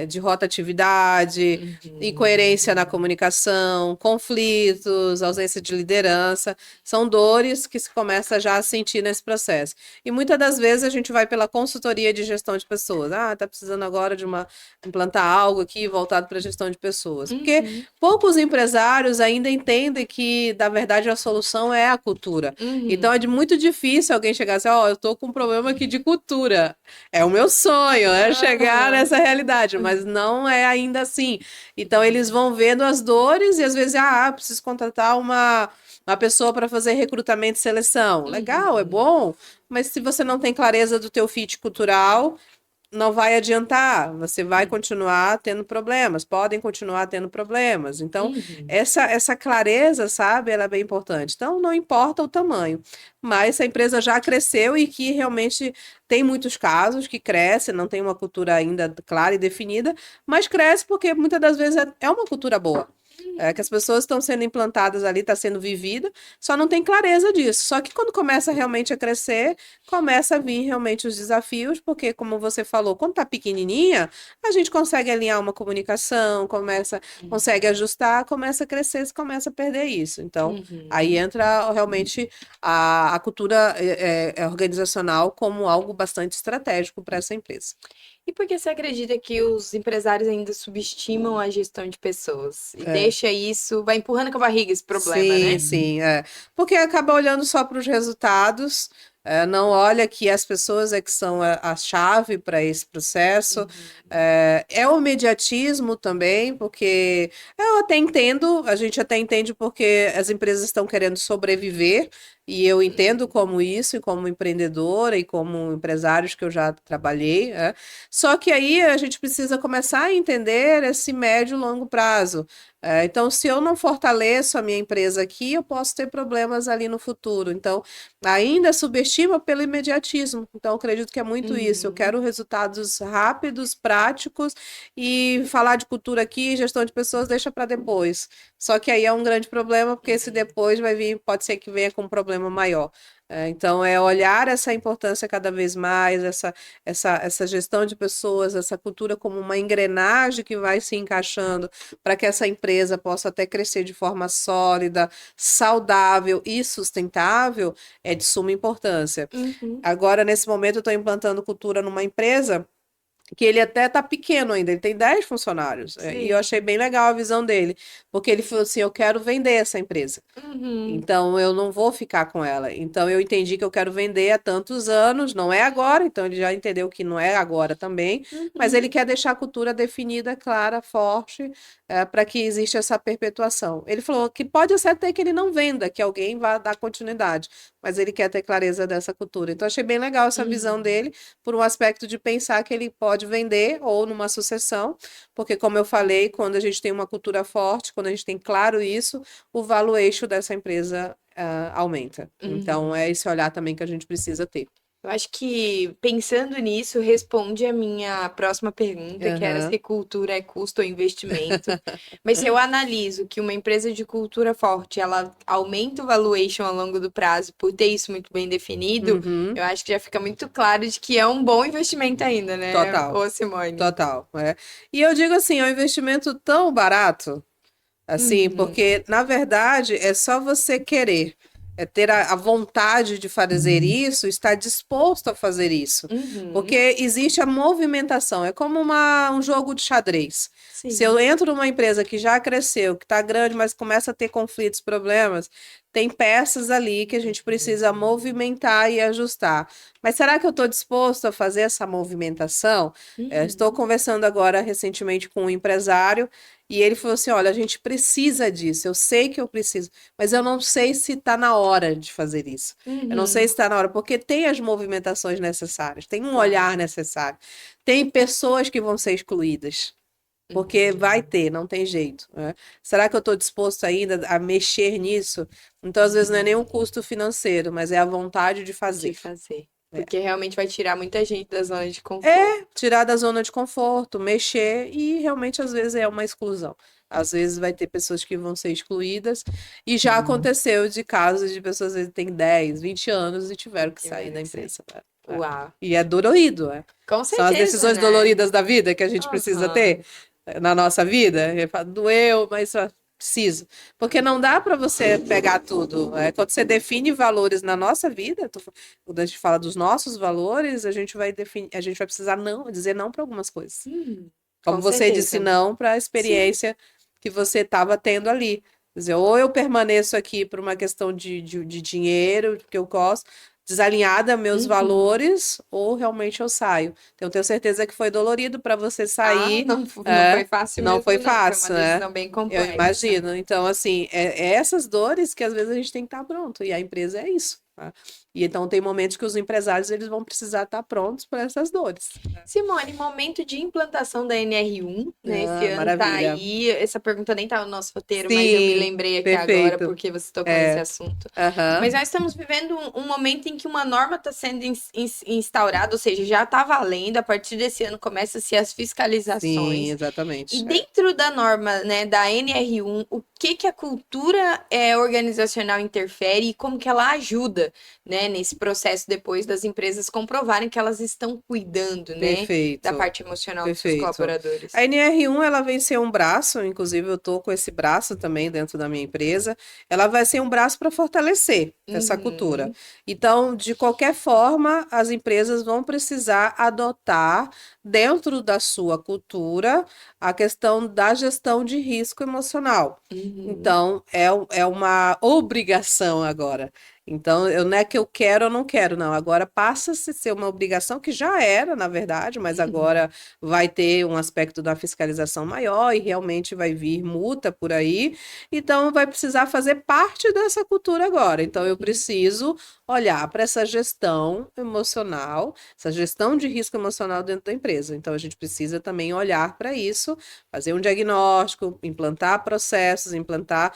de rotatividade, incoerência na comunicação, conflitos, ausência de liderança, são dores que se começa já a sentir nesse processo. E muitas das vezes a gente vai pela consultoria de gestão de pessoas. Ah, tá precisando agora de implantar algo aqui voltado para gestão de pessoas. Porque poucos empresários ainda entendem que, na verdade, a solução é a cultura. Então é muito difícil alguém chegar assim, ó, eu tô com um problema aqui de cultura. É o meu sonho, é chegar nessa realidade, mas não é ainda assim. Então, eles vão vendo as dores e às vezes, preciso contratar uma pessoa para fazer recrutamento e seleção. Legal, é bom, mas se você não tem clareza do teu fit cultural, não vai adiantar, você vai continuar tendo problemas, podem continuar tendo problemas. Então, essa clareza, sabe, ela é bem importante. Então, não importa o tamanho, mas se a empresa já cresceu e que realmente tem muitos casos que cresce, não tem uma cultura ainda clara e definida, mas cresce porque muitas das vezes é uma cultura boa. É que as pessoas estão sendo implantadas ali, está sendo vivida, só não tem clareza disso. Só que quando começa realmente a crescer, começa a vir realmente os desafios, porque, como você falou, quando está pequenininha, a gente consegue alinhar uma comunicação, consegue ajustar, começa a crescer, você começa a perder isso. Então, aí entra realmente a cultura organizacional como algo bastante estratégico para essa empresa. E por que você acredita que os empresários ainda subestimam a gestão de pessoas? E deixa isso, vai empurrando com a barriga esse problema, Sim, né? sim, é. Porque acaba olhando só para os resultados, não olha que as pessoas é que são a chave para esse processo. É o mediatismo também, porque eu até entendo, a gente até entende porque as empresas estão querendo sobreviver, e eu entendo como isso, e como empreendedora, e como empresários que eu já trabalhei, Só que aí a gente precisa começar a entender esse médio e longo prazo. Então, se eu não fortaleço a minha empresa aqui, eu posso ter problemas ali no futuro. Então, ainda subestima pelo imediatismo. Então, eu acredito que é muito isso. Eu quero resultados rápidos, práticos, e falar de cultura aqui, gestão de pessoas, deixa para depois. Só que aí é um grande problema, porque esse depois vai vir, pode ser que venha com um problema maior. Então, é olhar essa importância cada vez mais, essa gestão de pessoas, essa cultura como uma engrenagem que vai se encaixando para que essa empresa possa até crescer de forma sólida, saudável e sustentável, é de suma importância. Agora, nesse momento, eu estou implantando cultura numa empresa que ele até está pequeno ainda, ele tem 10 funcionários. E eu achei bem legal a visão dele, porque ele falou assim, eu quero vender essa empresa. Então, eu não vou ficar com ela. Então, eu entendi que eu quero vender há tantos anos, não é agora, então ele já entendeu que não é agora também, mas ele quer deixar a cultura definida, clara, forte, para que exista essa perpetuação. Ele falou que pode ser até que ele não venda, que alguém vá dar continuidade, mas ele quer ter clareza dessa cultura. Então, achei bem legal essa visão dele, por um aspecto de pensar que ele pode vender ou numa sucessão, porque, como eu falei, quando a gente tem uma cultura forte, quando a gente tem claro isso, o valuation dessa empresa aumenta. Então, é esse olhar também que a gente precisa ter. Eu acho que pensando nisso responde a minha próxima pergunta, que era se cultura é custo ou investimento. Mas se eu analiso que uma empresa de cultura forte, ela aumenta o valuation ao longo do prazo por ter isso muito bem definido, eu acho que já fica muito claro de que é um bom investimento ainda, né? Total. Ô, Simone? Total. E eu digo assim, é um investimento tão barato, assim, porque, na verdade, é só você querer. É ter a vontade de fazer isso, estar disposto a fazer isso. Porque existe a movimentação, é como um jogo de xadrez. Se eu entro numa empresa que já cresceu, que está grande, mas começa a ter conflitos, problemas, tem peças ali que a gente precisa movimentar e ajustar. Mas será que eu estou disposto a fazer essa movimentação? Estou conversando agora recentemente com um empresário E ele falou assim: olha, a gente precisa disso, eu sei que eu preciso, mas eu não sei se está na hora de fazer isso. Eu não sei se está na hora, porque tem as movimentações necessárias, tem um olhar necessário, tem pessoas que vão ser excluídas. Porque vai ter, não tem jeito, né? Será que eu estou disposto ainda a mexer nisso? Então, às vezes, não é nem um custo financeiro, mas é a vontade de De fazer. fazer. Porque realmente vai tirar muita gente da zona de conforto. Tirar da zona de conforto, mexer, e realmente, às vezes, é uma exclusão. Às vezes vai ter pessoas que vão ser excluídas, e já aconteceu de casos de pessoas que têm 10, 20 anos e tiveram que sair da empresa. Uau. E é dolorido, né? Com São as certeza, decisões né? doloridas da vida que a gente precisa Aham. ter na nossa vida. Eu falo, doeu, mas preciso. Porque não dá para você pegar tudo. Quando você define valores na nossa vida, quando a gente fala dos nossos valores, a gente vai definir, a gente vai precisar não, dizer não para algumas coisas. Como Com você disse certeza. não para a Sim. experiência que você estava tendo ali. Quer dizer, ou eu permaneço aqui por uma questão de dinheiro, que eu gosto, desalinhada a meus valores, ou realmente eu saio. Então, eu tenho certeza que foi dolorido para você sair. Não, não foi fácil Não mesmo, foi não. Foi fácil, uma né? decisão bem Eu complexa. imagino. Então, assim, é essas dores que às vezes a gente tem que estar pronto. E a empresa é isso. Tá? E então tem momentos que os empresários eles vão precisar estar prontos para essas dores. Simone, momento de implantação da NR1, né? Esse ano tá Maravilha. aí. Essa pergunta nem tá no nosso roteiro, mas eu me Sim, lembrei aqui agora perfeito. porque você tocou nesse assunto. Aham. Mas nós estamos vivendo um momento em que uma norma está sendo instaurada, ou seja, já está valendo. A partir desse ano começa-se as Sim, fiscalizações. E exatamente. dentro da norma, né, da NR1, o que que a cultura organizacional interfere e como que ela ajuda, né, nesse processo depois das empresas comprovarem que elas estão cuidando, né, da Perfeito. parte emocional dos seus Perfeito. colaboradores. A NR1 ela vem ser um braço, inclusive eu tô com esse braço também dentro da minha empresa. Ela vai ser um braço para fortalecer essa cultura. Então, de qualquer forma, as empresas vão precisar adotar dentro da sua cultura a questão da gestão de risco emocional. Então, é uma obrigação agora. Então, não é que eu quero ou não quero, não. Agora passa-se a ser uma obrigação que já era, na verdade, mas agora vai ter um aspecto da fiscalização maior e realmente vai vir multa por aí. Então, vai precisar fazer parte dessa cultura agora. Então, eu preciso olhar para essa gestão emocional, essa gestão de risco emocional dentro da empresa. Então, a gente precisa também olhar para isso, fazer um diagnóstico, implantar processos, implantar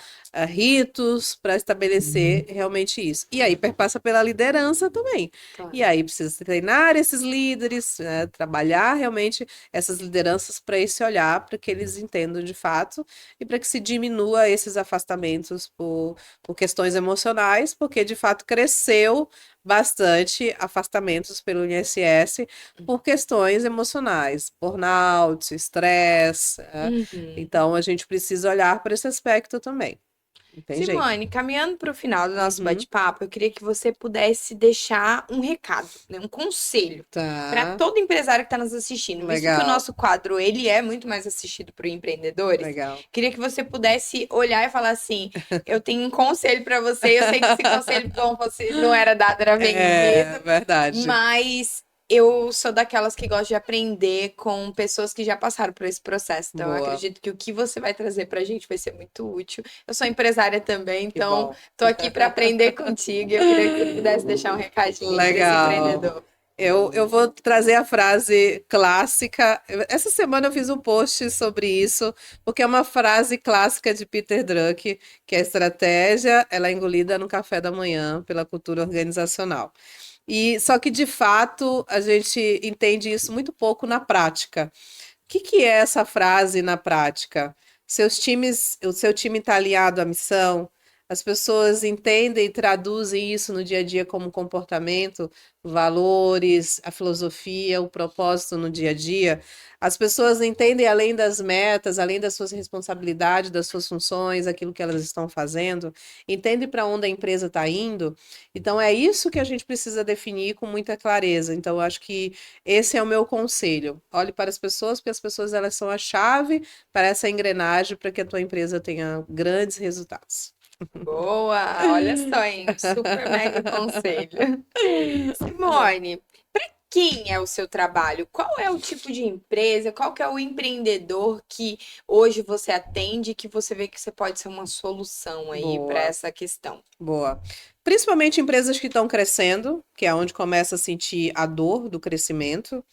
ritos para estabelecer realmente isso. E aí perpassa pela liderança também. Claro. E aí precisa treinar esses líderes, né, trabalhar realmente essas lideranças para esse olhar, para que eles entendam de fato e para que se diminua esses afastamentos por questões emocionais, porque de fato cresceu bastante afastamentos pelo INSS por questões emocionais, burnout, estresse. Então a gente precisa olhar para esse aspecto também. Não tem jeito. Simone, caminhando para o final do nosso Uhum. bate-papo, eu queria que você pudesse deixar um recado, né, um conselho para Tá, todo empresário que está nos assistindo. Visto que o legal, nosso quadro ele é muito mais assistido por empreendedores, legal. queria que você pudesse olhar e falar assim: eu tenho um conselho para você. Eu sei que esse conselho bom você não era dado, era É vendido, verdade. mas eu sou daquelas que gosta de aprender com pessoas que já passaram por esse processo. Então, eu Boa, acredito que o que você vai trazer pra gente vai ser muito útil. Eu sou empresária também, que então bom. tô aqui para aprender contigo. E eu queria que você pudesse deixar um recadinho aí pra esse Legal. empreendedor. Eu vou trazer a frase clássica. Essa semana eu fiz um post sobre isso, porque é uma frase clássica de Peter Drucker, que é a estratégia, ela é engolida no café da manhã pela cultura organizacional. E só que de fato a gente entende isso muito pouco na prática. O que é essa frase na prática? O seu time está alinhado à missão? As pessoas entendem e traduzem isso no dia a dia como comportamento, valores, a filosofia, o propósito no dia a dia. As pessoas entendem além das metas, além das suas responsabilidades, das suas funções, aquilo que elas estão fazendo, entendem para onde a empresa está indo. Então é isso que a gente precisa definir com muita clareza. Então eu acho que esse é o meu conselho. Olhe para as pessoas, porque as pessoas elas são a chave para essa engrenagem para que a tua empresa tenha grandes resultados. Boa! Olha só, hein? Super mega conselho. Simone, quem é o seu trabalho? Qual é o tipo de empresa? Qual que é o empreendedor que hoje você atende que você vê que você pode ser uma solução aí para Boa, essa questão? boa. Principalmente empresas que estão crescendo, que é onde começa a sentir a dor do crescimento.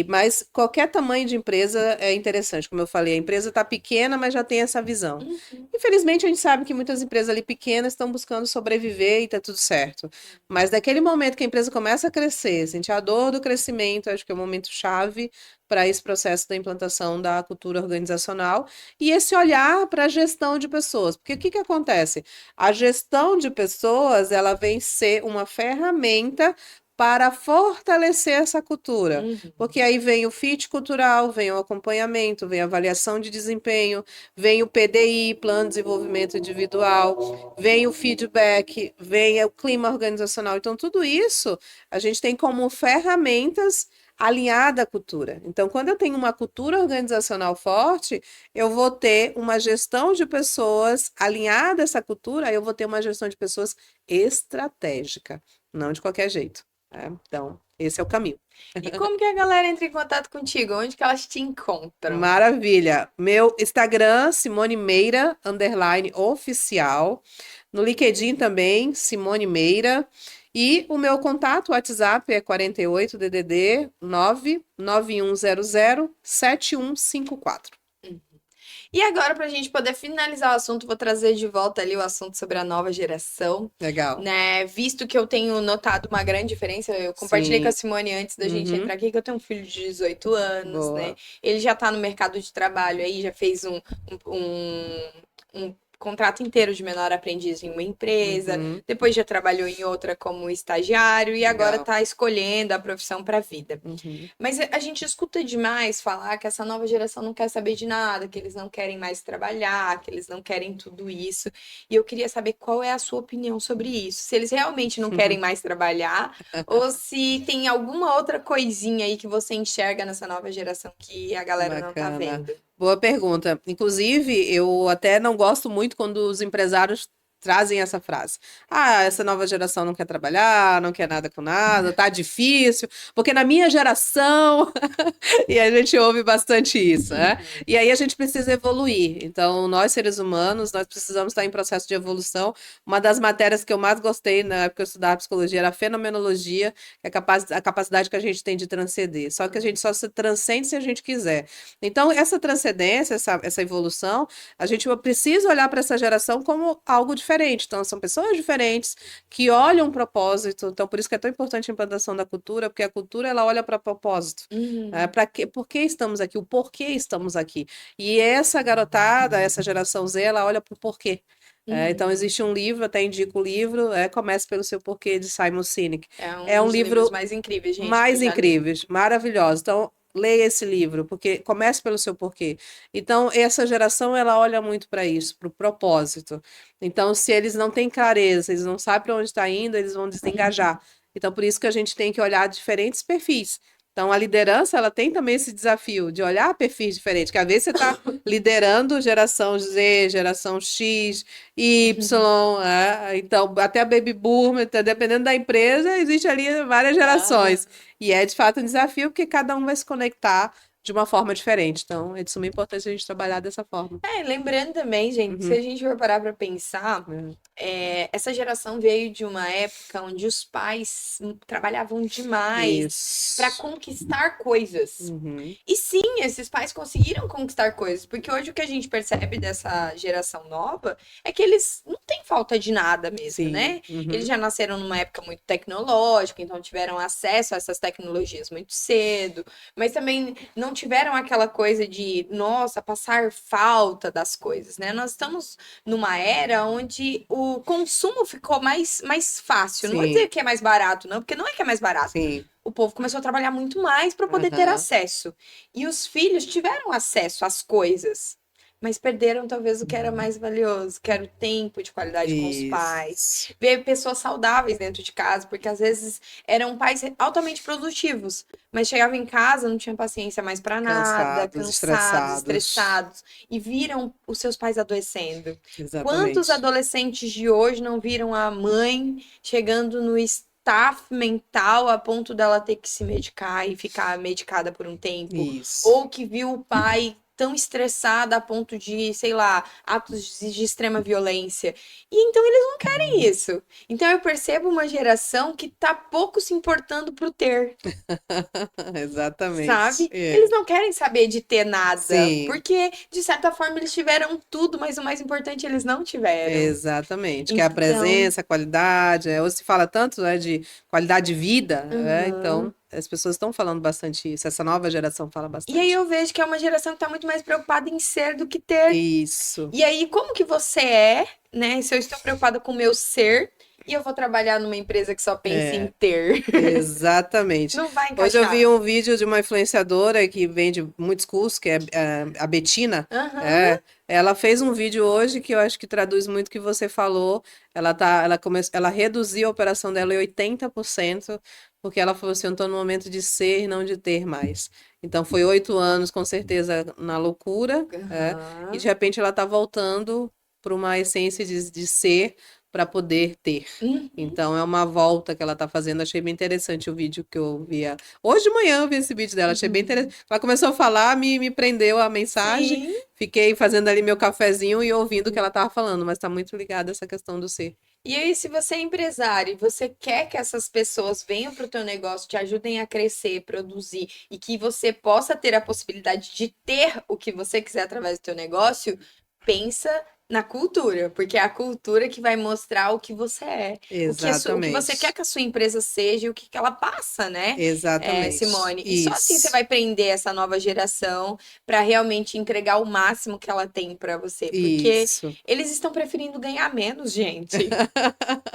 Mas qualquer tamanho de empresa é interessante, como eu falei, a empresa está pequena, mas já tem essa visão. Uhum. Infelizmente, a gente sabe que muitas empresas ali pequenas estão buscando sobreviver e está tudo certo. Mas daquele momento que a empresa começa a crescer, sentir a dor do crescimento, acho que é o momento chave para esse processo da implantação da cultura organizacional e esse olhar para a gestão de pessoas. Porque o que que acontece? A gestão de pessoas, ela vem ser uma ferramenta para fortalecer essa cultura. Uhum. Porque aí vem o fit cultural, vem o acompanhamento, vem a avaliação de desempenho, vem o PDI, Plano de Desenvolvimento Individual, vem o feedback, vem o clima organizacional. Então, tudo isso a gente tem como ferramentas alinhada à cultura. Então, quando eu tenho uma cultura organizacional forte, eu vou ter uma gestão de pessoas alinhada a essa cultura, aí eu vou ter uma gestão de pessoas estratégica, não de qualquer jeito. Então, esse é o caminho. E como que a galera entra em contato contigo? Onde que elas te encontram? Maravilha. Meu Instagram, Simone Meira, _oficial. No LinkedIn também, Simone Meira. E o meu contato, WhatsApp, é 48 DDD 99100 7154. E agora, para a gente poder finalizar o assunto, vou trazer de volta ali o assunto sobre a nova geração, Legal. né? Visto que eu tenho notado uma grande diferença, eu compartilhei com a Sim. Simone antes da gente Uhum. entrar aqui, que eu tenho um filho de 18 anos, né? Boa. Ele já tá no mercado de trabalho aí, já fez um contrato inteiro de menor aprendiz em uma empresa, Uhum. depois já trabalhou em outra como estagiário e agora Legal. está escolhendo a profissão para a vida. Uhum. Mas a gente escuta demais falar que essa nova geração não quer saber de nada, que eles não querem mais trabalhar, que eles não querem tudo isso. E eu queria saber qual é a sua opinião sobre isso. Se eles realmente não querem mais trabalhar, ou se tem alguma outra coisinha aí que você enxerga nessa nova geração que a galera não tá Bacana. vendo. Boa pergunta. Inclusive, eu até não gosto muito quando os empresários trazem essa frase. Ah, essa nova geração não quer trabalhar, não quer nada com nada, tá difícil, porque na minha geração. E a gente ouve bastante isso, né? E aí a gente precisa evoluir. Então, nós seres humanos, nós precisamos estar em processo de evolução. Uma das matérias que eu mais gostei na época que eu estudava psicologia era a fenomenologia, que é a capacidade que a gente tem de transcender. Só que a gente só se transcende se a gente quiser. Então, essa transcendência, essa evolução, a gente precisa olhar para essa geração como algo diferente. Então, são pessoas diferentes que olham um propósito. Então, por isso que é tão importante a implantação da cultura, porque a cultura ela olha para propósito. Uhum. Por que estamos aqui? O porquê estamos aqui? E essa garotada, essa geração Z, ela olha para o porquê. Então, Uhum. existe um livro, até indico o livro, Comece pelo Seu Porquê, de Simon Sinek. É É um um dos livros livro mais incríveis, gente, que eu mais já li. incríveis, maravilhosos. Então, leia esse livro, porque comece pelo seu porquê. Então, essa geração, ela olha muito para isso, para o propósito. Então, se eles não têm clareza, eles não sabem para onde está indo, eles vão desengajar. Então, por isso que a gente tem que olhar diferentes perfis. Então, a liderança, ela tem também esse desafio de olhar perfis diferentes, que às vezes você está liderando geração Z, geração X, Y, então até a Baby Boomer, então, dependendo da empresa, existe ali várias Aham. gerações. E é de fato um desafio, porque cada um vai se conectar de uma forma diferente. Então, é de suma importância a gente trabalhar dessa forma. Lembrando também, gente, se Uhum. a gente for parar para pensar, essa geração veio de uma época onde os pais trabalhavam demais para Isso. conquistar coisas. Uhum. E sim, esses pais conseguiram conquistar coisas, porque hoje o que a gente percebe dessa geração nova é que eles não têm falta de nada mesmo, Sim. né? Eles Uhum. já nasceram numa época muito tecnológica, então tiveram acesso a essas tecnologias muito cedo, mas também não tiveram aquela coisa de, nossa, passar falta das coisas, né? Nós estamos numa era onde o consumo ficou mais fácil. Não vou Sim. dizer que é mais barato, não, porque não é que é mais barato. Sim. O povo começou a trabalhar muito mais para poder ter Aham. acesso. E os filhos tiveram acesso às coisas, mas perderam talvez o que era mais valioso, que era o tempo de qualidade com os pais. Isso. Ver pessoas saudáveis dentro de casa, porque às vezes eram pais altamente produtivos, mas chegavam em casa, não tinham paciência mais para nada, Cansados, cansados, estressados. estressados, e viram os seus pais adoecendo. Quantos Exatamente. adolescentes de hoje não viram a mãe chegando no tá mental a ponto dela ter que se medicar e ficar medicada por um tempo, Isso. ou que viu o pai tão estressado a ponto de, sei lá, atos de extrema violência. E então eles não querem isso. Então eu percebo uma geração que tá pouco se importando pro ter, Exatamente. sabe? Eles não querem saber de ter nada, Sim, porque de certa forma eles tiveram tudo, mas o mais importante eles não tiveram. exatamente. Que é a Então, presença, a qualidade. Hoje se fala tanto, né, de qualidade de vida, né? uhum. Então, as pessoas estão falando bastante isso. Essa nova geração fala E aí bastante. eu vejo que é uma geração que tá muito mais preocupada em ser do que ter. Isso. E aí, como que você é, né? Se eu estou preocupada com o meu ser e eu vou trabalhar numa empresa que só pensa em É. ter, Exatamente. não vai Hoje eu vi encaixar. um vídeo de uma influenciadora que vende muitos cursos, que é a Betina. Aham. É, ela fez um vídeo hoje que eu acho que traduz muito o que você falou. Ela reduziu a operação dela em 80%, porque ela falou assim, eu estou no momento de ser e não de ter mais. Então foi 8 anos, com certeza, na loucura, e de Aham. repente ela está voltando para uma essência de ser para poder ter. Hum, Então é uma volta que ela tá fazendo. Achei bem interessante o vídeo que eu via. Hoje de manhã eu vi esse vídeo dela, achei bem interessante. Ela começou a falar, me prendeu a mensagem. sim. Fiquei fazendo ali meu cafezinho e ouvindo o que ela tava falando, mas tá muito ligada essa questão do ser. E aí, se você é empresário e você quer que essas pessoas venham para o teu negócio, te ajudem a crescer, produzir e que você possa ter a possibilidade de ter o que você quiser através do teu negócio, pensa na cultura, porque é a cultura que vai mostrar o que você é, o que você quer Exatamente. que a sua empresa seja e o que que ela passa, né, Exatamente. Simone? E só assim você Isso. vai prender essa nova geração para realmente entregar o máximo que ela tem para você, porque Isso. eles estão preferindo ganhar menos, gente,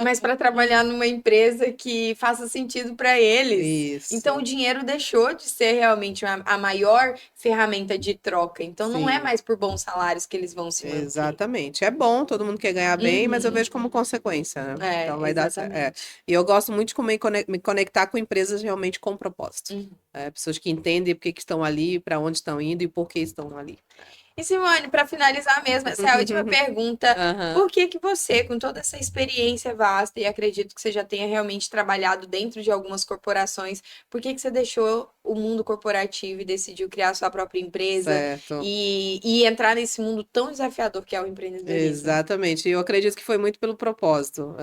mas para trabalhar numa empresa que faça sentido para eles. Então, o Isso. dinheiro deixou de ser realmente a maior ferramenta de troca. Então, não é Sim. mais por bons salários que eles vão se manter. Exatamente. É bom, todo mundo quer ganhar bem, mas eu Uhum. vejo como consequência, né? Então vai dar certo. É. Exatamente. E eu gosto muito de me conectar com empresas realmente com propósito. Uhum. Pessoas que entendem por que que estão ali, para onde estão indo e por que estão ali. E Simone, para finalizar mesmo, essa é a última pergunta. Aham. Por que que você, com toda essa experiência vasta, e acredito que você já tenha realmente trabalhado dentro de algumas corporações, por que que você deixou o mundo corporativo e decidiu criar sua própria empresa Certo. e entrar nesse mundo tão desafiador que é o empreendedorismo? Exatamente. E eu acredito que foi muito pelo propósito.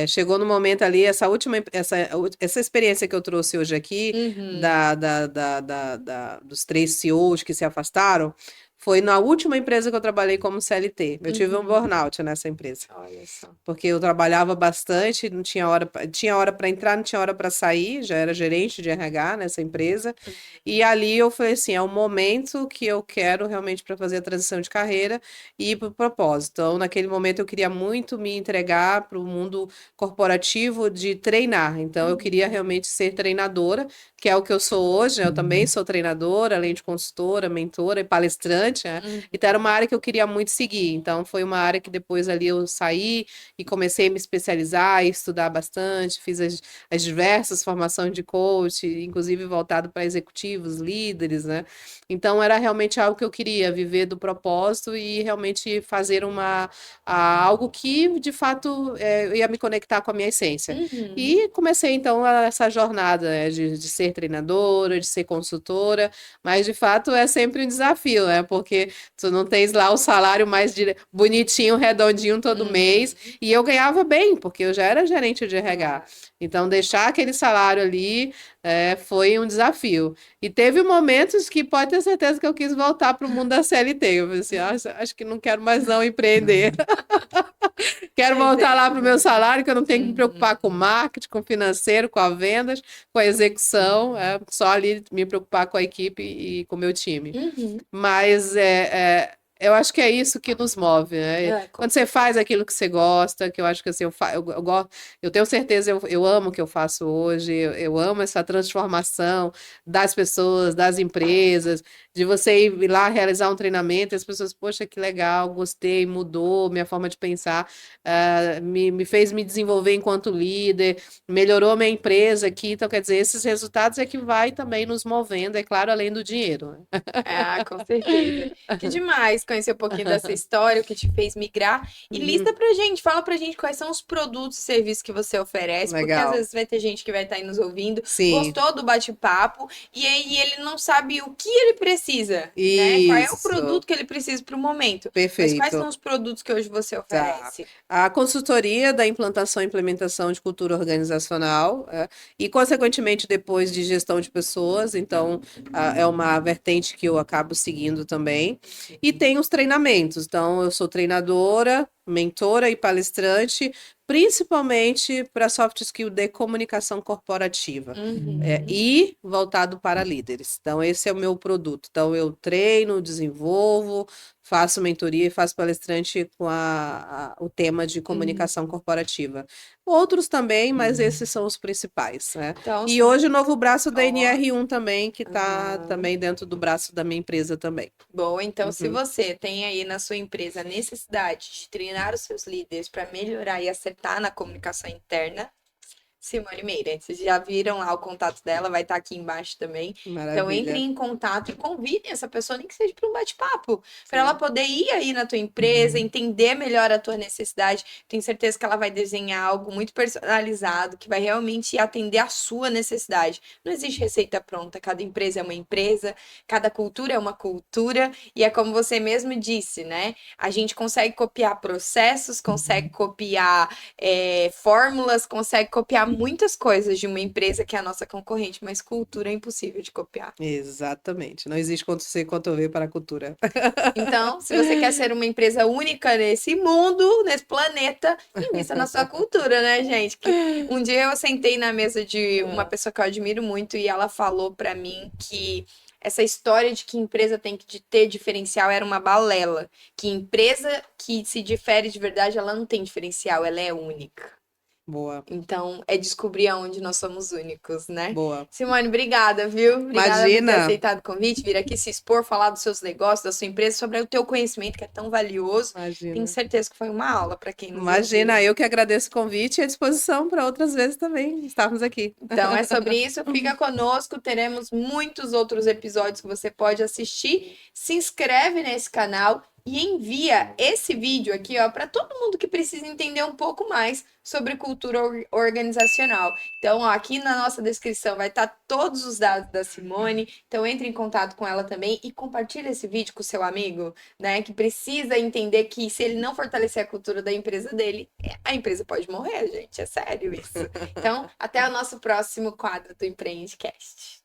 Chegou no momento ali, essa experiência que eu trouxe hoje aqui, Uhum, dos 3 CEOs que se afastaram, foi na última empresa que eu trabalhei como CLT. Eu tive um uhum. burnout nessa empresa. Olha só. Porque eu trabalhava bastante, não tinha hora, tinha hora para entrar, não tinha hora para sair, já era gerente de RH nessa empresa. E ali eu falei assim, é o momento que eu quero realmente para fazer a transição de carreira e ir para o propósito. Então, naquele momento eu queria muito me entregar para o mundo corporativo de treinar. Então, eu queria Uhum, realmente ser treinadora, que é o que eu sou hoje, né? Eu também sou treinadora, além de consultora, mentora e palestrante, né? uhum, Então, era uma área que eu queria muito seguir. Então, foi uma área que depois ali eu saí e comecei a me especializar e estudar bastante, fiz as diversas formações de coach, inclusive voltado para executivos, líderes, né? Então era realmente algo que eu queria, viver do propósito e realmente fazer algo que de fato ia me conectar com a minha essência. uhum. E comecei então essa jornada, né, de ser treinadora, de ser consultora, mas de fato é sempre um desafio, né? Porque tu não tens lá o salário mais bonitinho, redondinho todo mês, Uhum. e eu ganhava bem, porque eu já era gerente de RH. Claro. Então, deixar aquele salário ali foi um desafio. E teve momentos que pode ter certeza que eu quis voltar para o mundo da CLT. Eu falei assim, acho que não quero mais não empreender. Quero voltar lá para o meu Entendo. salário, que eu não tenho que me preocupar com Uhum. marketing, com financeiro, com a vendas, com a execução, só ali me preocupar com a equipe e com o meu time. Uhum. Mas eu acho que é isso que nos move, né? É, com Quando você certeza. faz aquilo que você gosta, que eu acho que assim, eu tenho certeza, eu amo o que eu faço hoje, eu amo essa transformação das pessoas, das empresas, de você ir lá realizar um treinamento e as pessoas, poxa, que legal, gostei, mudou minha forma de pensar, me fez me desenvolver enquanto líder, melhorou minha empresa aqui. Então, quer dizer, esses resultados é que vai também nos movendo, é claro, além do dinheiro, né? Ah, com certeza. Que demais. conhecer um pouquinho dessa história, o que te fez migrar. E lista pra gente, fala pra gente quais são os produtos e serviços que você oferece, porque às Legal. vezes vai ter gente que vai estar aí nos ouvindo, Sim, gostou do bate-papo, e aí ele não sabe o que ele precisa, né? Qual é o isso, produto que ele precisa pro momento. Mas quais são perfeito. os produtos que hoje você Tá. oferece? A consultoria da implantação e implementação de cultura organizacional, e, consequentemente, depois de gestão de pessoas, então, é uma vertente que eu acabo seguindo também. E tem os treinamentos, então, eu sou treinadora, mentora e palestrante, principalmente para soft skill de comunicação corporativa, Uhum. e voltado para líderes. Então, esse é o meu produto. Então, eu treino, desenvolvo, faço mentoria e faço palestrante com o tema de comunicação corporativa. Outros também, mas esses são os principais, né? Então, E hoje o novo braço da ó, NR1 também, que está aham. também dentro do braço da minha empresa também. Bom, então, se Uhum. você tem aí na sua empresa a necessidade de treinar os seus líderes para melhorar e acertar na comunicação interna, Simone Meira, vocês já viram lá o contato dela, vai estar aqui embaixo também. Então entrem Maravilha. em contato e convidem essa pessoa, nem que seja para um bate-papo, para ela Sim. poder ir aí na tua empresa, entender melhor a tua necessidade. Tenho certeza que ela vai desenhar algo muito personalizado, que vai realmente atender a sua necessidade. Não existe receita pronta, cada empresa é uma empresa, cada cultura é uma cultura, e é como você mesmo disse, né? A gente consegue copiar processos, consegue copiar fórmulas, consegue copiar muitas coisas de uma empresa que é a nossa concorrente, mas cultura é impossível de copiar. Exatamente. Não existe quanto C quanto V para a cultura. Então, se você quer ser uma empresa única nesse mundo, nesse planeta, invista na sua cultura, né, gente? Que um dia eu sentei na mesa de uma pessoa que eu admiro muito e ela falou pra mim que essa história de que empresa tem que ter diferencial era uma balela, que empresa que se difere de verdade, ela não tem diferencial, ela é única. Boa, Então, é descobrir aonde nós somos únicos, né? boa. Simone, obrigada, viu? Obrigada por ter Imagina, aceitado o convite, vir aqui se expor, falar dos seus negócios, da sua empresa, sobre o teu conhecimento, que é tão valioso. Tenho imagina. certeza que foi uma aula para quem nos ouviu. Imagina, eu que agradeço o convite e a disposição para outras vezes também estarmos aqui. Então, é sobre isso. Fica conosco. Teremos muitos outros episódios que você pode assistir. Se inscreve nesse canal e envia esse vídeo aqui, ó, para todo mundo que precisa entender um pouco mais sobre cultura organizacional. Então, ó, aqui na nossa descrição vai estar todos os dados da Simone. Então, entre em contato com ela também e compartilhe esse vídeo com o seu amigo, né, que precisa entender que se ele não fortalecer a cultura da empresa dele, a empresa pode morrer, gente. É sério isso. Então, até o nosso próximo quadro do Empreendecast.